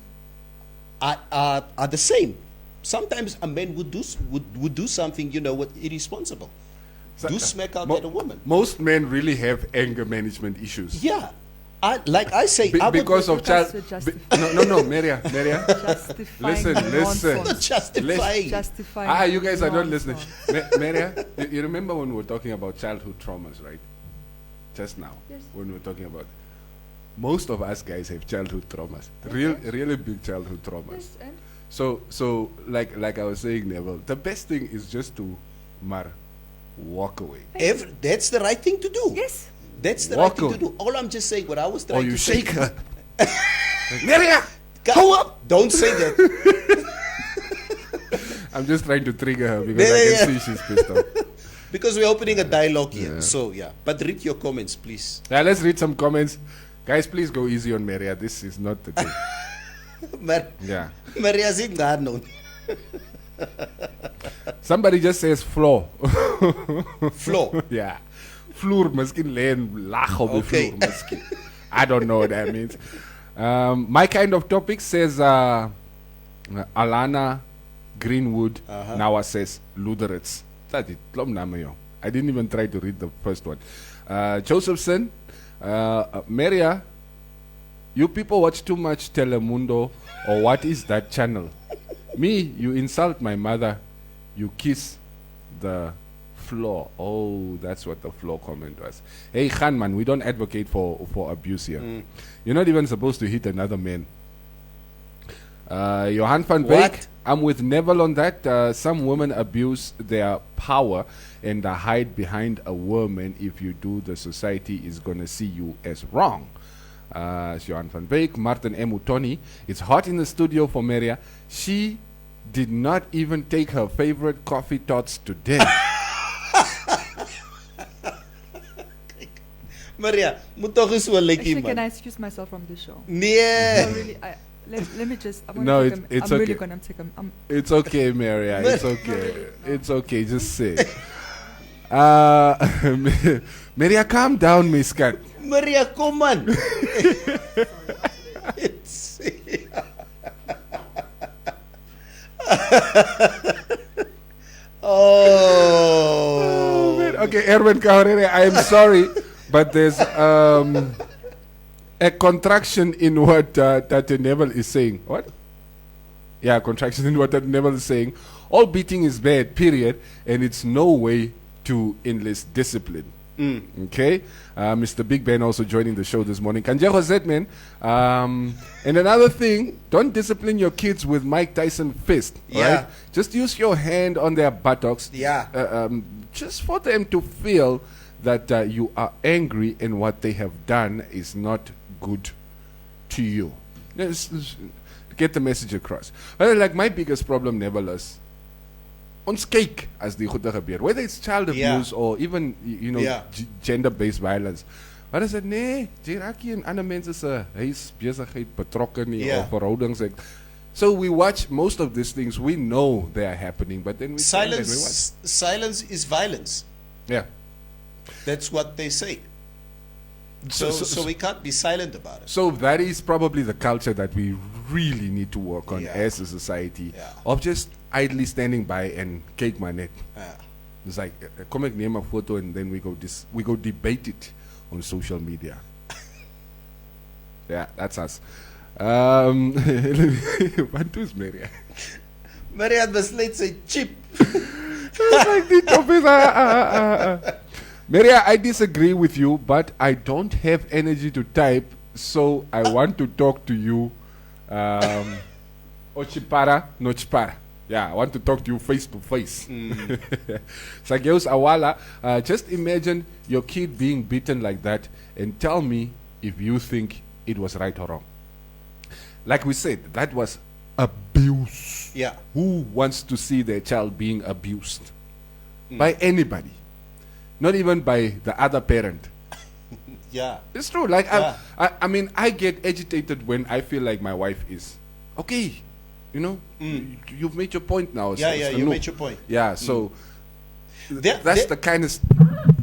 are the same. Sometimes a man would do something, irresponsible. Do smack out at a woman. Most men really have anger management issues. Yeah. I say I would Because of child. That's No, Maria. Justifying Listen. nonsense. not justifying. Justifying. You guys are not listening. nonsense. Maria, you remember when we were talking about childhood traumas, right? Just now, Yes. when we were talking about, most of us guys have childhood traumas, really big childhood traumas. Yes, and So like I was saying, Neville, the best thing is just to walk away. That's the right thing to do. yes. That's the Walk right thing to away. do. All I'm just saying, what I was Or trying you to say. shake her. Maria, Go up! Don't say that. I'm just trying to trigger her because I can see she's pissed off. Because we're opening a dialogue here. So yeah. But read your comments, please. Now let's read some comments. Guys, please go easy on Maria. This is not the thing. Yeah. Maria Zingano. Somebody just says floor. Floor. Yeah. Vloer, miskien lê en lag op die Okay. vloer, miskien. I don't know what that means. My kind of topic says Alana Greenwood now says Luderitz. That's it. Klom name, yo. I didn't even try to read the first one. Josephson, Maria, you people watch too much Telemundo, or what is that channel? Me, you insult my mother, you kiss the floor. Oh, that's what the floor comment was. Hey, Khan, man, we don't advocate for abuse here. You're not even supposed to hit another man. Johan van Beek, What? I'm with Neville on that. Some women abuse their power and hide behind a woman. If you do, the society is going to see you as wrong. Johan van Beek, Martin M. Utoni, it's hot in the studio for Maria. She did not even take her favorite coffee tots today. Maria, moet toch eens wel lekker, Actually, can I man. excuse myself from this show? Nee. No, really, let me just. I'm No, gonna take it's I'm really okay. gonna take a. It's okay, Maria. It's okay. It's okay. Just say. Maria, calm down, Miss Cat. Maria, kom man. It's- oh. Okay, Erwin Kaurere, I am sorry, but there's a contraction in what Tate Neville is saying. What? Yeah, contraction in what Tate Neville is saying. All beating is bad, period, and it's no way to enlist discipline. Okay, Mr. Big Ben also joining the show this morning. Kanjeho Zetman. And another thing, don't discipline your kids with Mike Tyson fist. Yeah. Right? Just use your hand on their buttocks. Yeah. Just for them to feel that you are angry and what they have done is not good to you. Just get the message across. Like my biggest problem, nevertheless, ons kyk as die goede gebeur, whether it's child Yeah. abuse or even Yeah. gender-based violence. Wat is dit? Nee, jy raak nie in ander mense se huisbesigheid betrokke nie Yeah. of verhoudings. So we watch most of these things. We know they are happening, but then we stand and we watch. Silence is violence. Yeah. That's what they say. So we can't be silent about it. So that is probably the culture that we really need to work on as a society, of just idly standing by and cake my neck. It's like come and name a photo and then we go debate it on social media. Yeah, that's us. What is Maria? Maria was let's say cheap. Like the topic, Maria, I disagree with you, but I don't have energy to type, so I want to talk to you. Ochipara, no chipara. Yeah, I want to talk to you face to face. Sageus Awala, just imagine your kid being beaten like that and tell me if you think it was right or wrong. Like we said, that was abuse. Yeah. Who wants to see their child being abused? By anybody. Not even by the other parent. Yeah. It's true. Like, I mean, I get agitated when I feel like my wife is, okay, you know, you've made your point now. Yeah, you made your point. Yeah, so that's the kind of...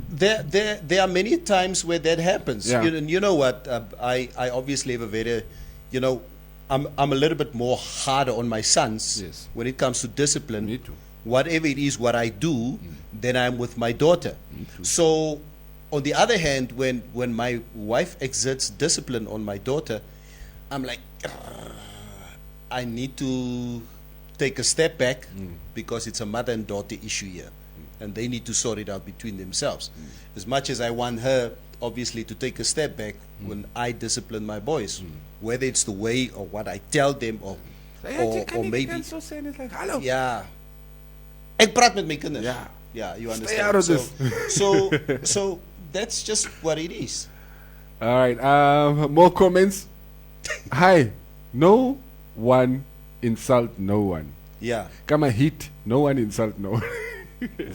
There are many times where that happens. Yeah. You know what? I obviously have a very, you know, I'm a little bit more harder on my sons when it comes to discipline. Me too. Whatever it is, what I do, then I'm with my daughter. So, on the other hand, when my wife exerts discipline on my daughter, I'm like, I need to take a step back because it's a mother and daughter issue here. And they need to sort it out between themselves. As much as I want her, obviously, to take a step back when I discipline my boys, whether it's the way or what I tell them or maybe... Yeah. Ek praat met my kinders. Yeah. Yeah, you understand. Stay out of this. So that's just what it is. All right. More comments. Hi. No one insult no one. Yeah. Kama hit. No one insult no one.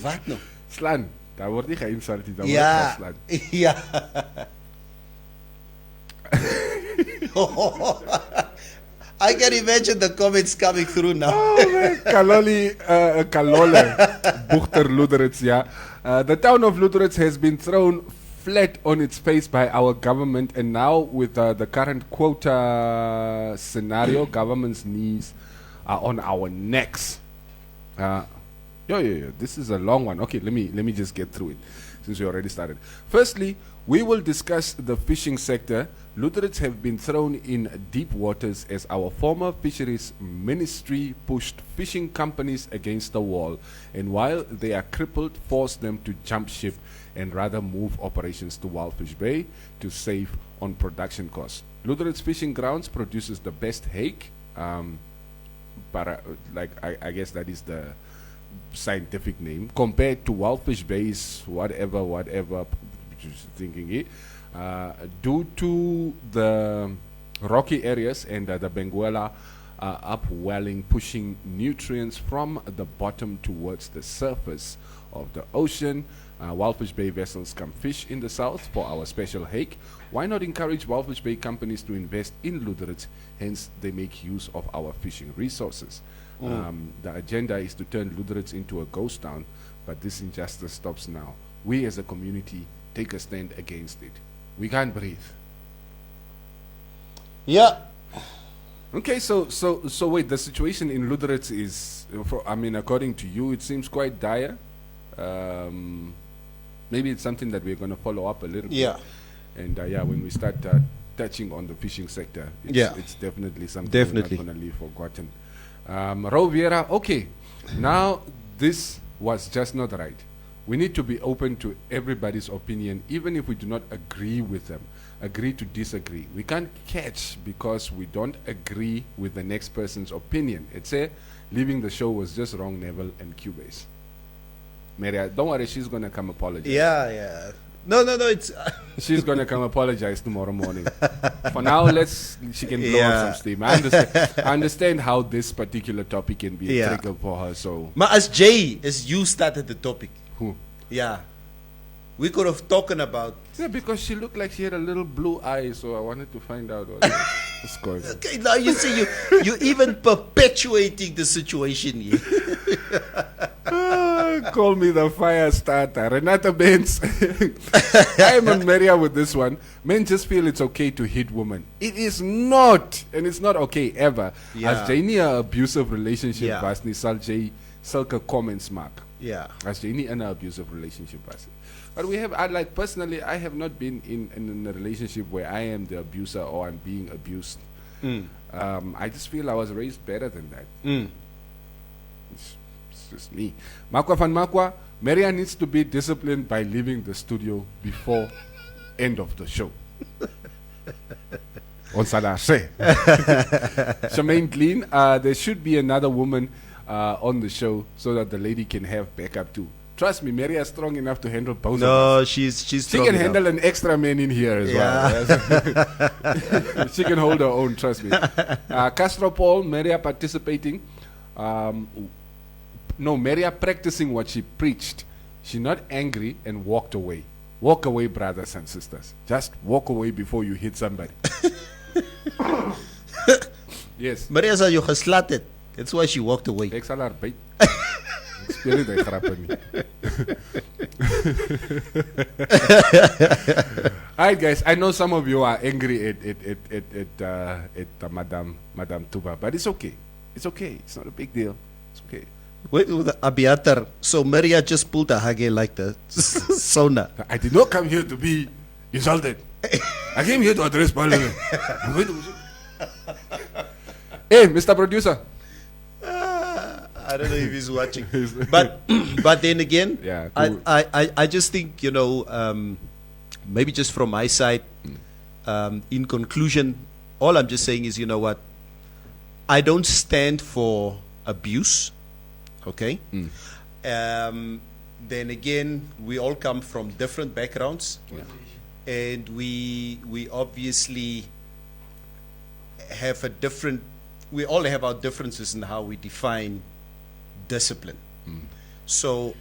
Wat nou? Slaan. Daar word nie geïnsult nie. Daar word Ja. geslaan. Ja. I can imagine the comments coming through now. Oh man, Kalole, Buchter Luderitz, yeah. The town of Luderitz has been thrown flat on its face by our government, and now with the current quota scenario, government's knees are on our necks. This is a long one. Okay, let me just get through it since we already started. Firstly, we will discuss the fishing sector. Lutheran have been thrown in deep waters as our former fisheries ministry pushed fishing companies against the wall, and while they are crippled, forced them to jump ship and rather move operations to Walfish Bay to save on production costs. Lutheran's fishing grounds produces the best hake, but I guess that is the scientific name, compared to Walfish Bay's whatever thinking due to the rocky areas and the Benguela upwelling, pushing nutrients from the bottom towards the surface of the ocean. Walfish Bay vessels come fish in the south for our special hake. Why not encourage Walfish Bay companies to invest in Luderitz? Hence, they make use of our fishing resources. The agenda is to turn Luderitz into a ghost town, but this injustice stops now. We as a community take a stand against it. We can't breathe. Yeah. Okay, so wait, the situation in Luderitz is, according to you, it seems quite dire. Maybe it's something that we're going to follow up a little bit. And when we start touching on the fishing sector, it's definitely something we're not going to leave forgotten. Roviera, okay, now this was just not right. We need to be open to everybody's opinion, even if we do not agree with them. Agree to disagree. We can't catch because we don't agree with the next person's opinion. It's leaving the show was just wrong, Neville and Cubase. Maria, don't worry, she's going to come apologize. Yeah. No, it's... She's going to come apologize tomorrow morning. For now, she can blow off some steam. I understand how this particular topic can be a trigger for her, so... Maar as you started the topic. Who? Yeah. We could have talked about... Yeah, because she looked like she had a little blue eye, so I wanted to find out what It's good. Okay, now you see, you even perpetuating the situation here. Call me the fire starter. Renata Benz. I am on Maria with this one. Men just feel it's okay to hit women. It is not. And it's not okay ever. Yeah. As Janie abusive relationship Yeah. was nie sal jy sulke comments maak. Yeah. As Janie in an abusive relationship was. But we have, I like personally, I have not been in a relationship where I am the abuser or I'm being abused. I just feel I was raised better than that. It's just me. Makwa van Makwa, Maria needs to be disciplined by leaving the studio before end of the show. On Salashe. Shemaine Glean, there should be another woman on the show so that the lady can have backup too. Trust me, Maria is strong enough to handle both of No, us. she's She strong can enough. handle an extra man in here as well. She can hold her own, trust me. Castro Paul, Maria participating. No, Maria practicing what she preached. She not angry and walked away. Walk away, brothers and sisters. Just walk away before you hit somebody. Yes. Maria said you geslatted. That's why she walked away. Ek sal haar byt. Ek speel nie die grappe nie. Alright guys, I know some of you are angry at Madame Tuba, but it's okay. It's okay. It's not a big deal. It's okay. Wait, with the Abiatar. So Maria just pulled a hage like the sauna. I did not come here to be insulted. I came here to address Parliament. I'm going to... Hey, Mr. Producer. I don't know if he's watching, but then again, Yeah, cool. I just think, you know, maybe just from my side, in conclusion, all I'm just saying is, you know what, I don't stand for abuse, okay? Then again, we all come from different backgrounds, and we obviously have a different. We all have our differences in how we define discipline. So,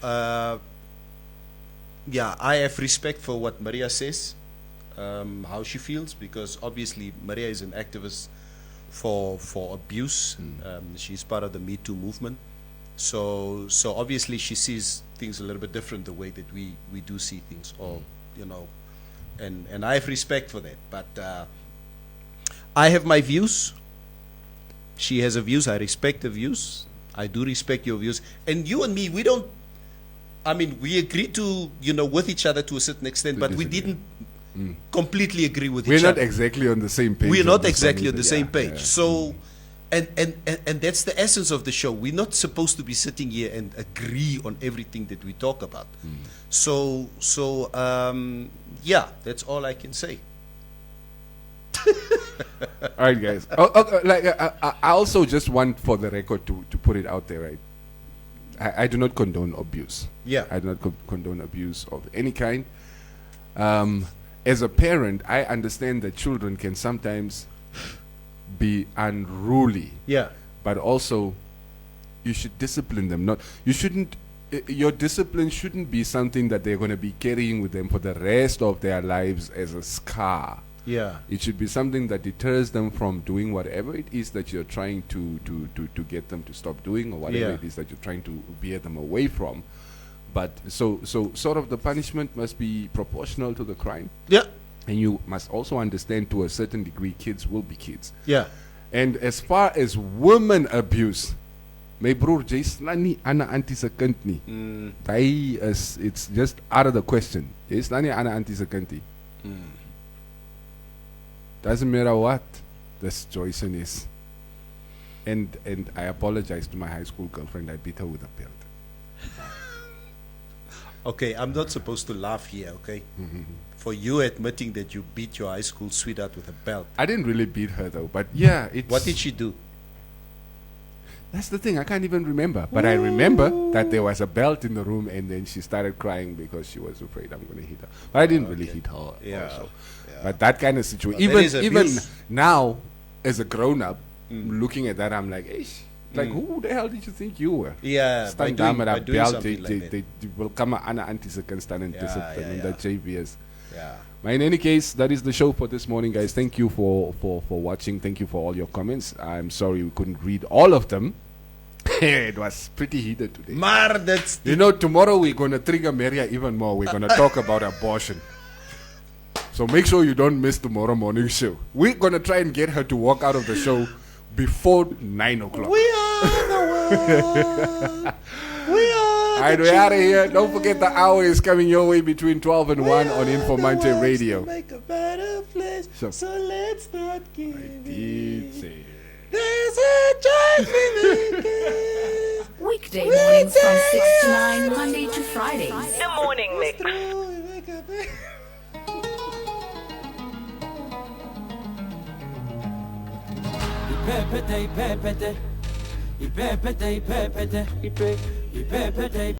yeah, I have respect for what Maria says, how she feels, because obviously Maria is an activist for abuse. She's part of the Me Too movement. So obviously she sees things a little bit different the way that we do see things, or, you know, and I have respect for that. But I have my views. She has her views. I respect her views. I do respect your views. And you and me, we don't, I mean, we agree to, you know, with each other to a certain extent, but we didn't completely agree with We're each not other. exactly on the same page. We're on not this exactly one on the either. same Yeah, page. yeah. So, and that's the essence of the show. We're not supposed to be sitting here and agree on everything that we talk about. So, yeah, that's all I can say. All right, guys. I also just want for the record to put it out there, right? I do not condone abuse. Yeah. I do not condone abuse of any kind. As a parent, I understand that children can sometimes be unruly. Yeah. But also, you should discipline them. Not you shouldn't. Your discipline shouldn't be something that they're going to be carrying with them for the rest of their lives as a scar. Yeah. It should be something that deters them from doing whatever it is that you're trying to get them to stop doing, or whatever Yeah. it is that you're trying to veer them away from. But so sort of the punishment must be proportional to the crime. Yeah. And you must also understand, to a certain degree, kids will be kids. Yeah. And as far as women abuse, my broer, jy slaan nie aan 'n auntie se kind nie. It's just out of the question. Jy slaan nie aan 'n auntie se kind nie. Doesn't matter what the situation is. And I apologize to my high school girlfriend. I beat her with a belt. Okay, I'm not supposed to laugh here, okay? For you admitting that you beat your high school sweetheart with a belt. I didn't really beat her though, but yeah, it's... What did she do? That's the thing, I can't even remember. But I remember that there was a belt in the room, and then she started crying because she was afraid I'm going to hit her. But I didn't really hit her Yeah. also. But that kind of situation, Well, that is even abuse. now, as a grown-up, looking at that, I'm like, ish. Like, who the hell did you think you were? Yeah, Stand down with by that doing belt, something like that. they will come aan 'n auntie se kind staan en Ja, discipline ja, en ja. dat JBS. Yeah. But in any case, that is the show for this morning, guys. Thank you for watching. Thank you for all your comments. I'm sorry we couldn't read all of them. It was pretty heated today. Maar that's You know, tomorrow we're going to trigger Maria even more. We're going to talk about abortion. So make sure you don't miss tomorrow morning show. We're going to try and get her to walk out of the show before 9 o'clock. we are the world. We are. Alright, we're out of here. Don't forget the hour is coming your way between 12 and 1 on Informanté Radio. Make a better place, So- so let's not give Did say. There's a choice we make it. Weekday mornings from 6 to 9, Monday to Fridays. The morning mix. Ipepete, ipepete, ipepete, ipepete, ipepete.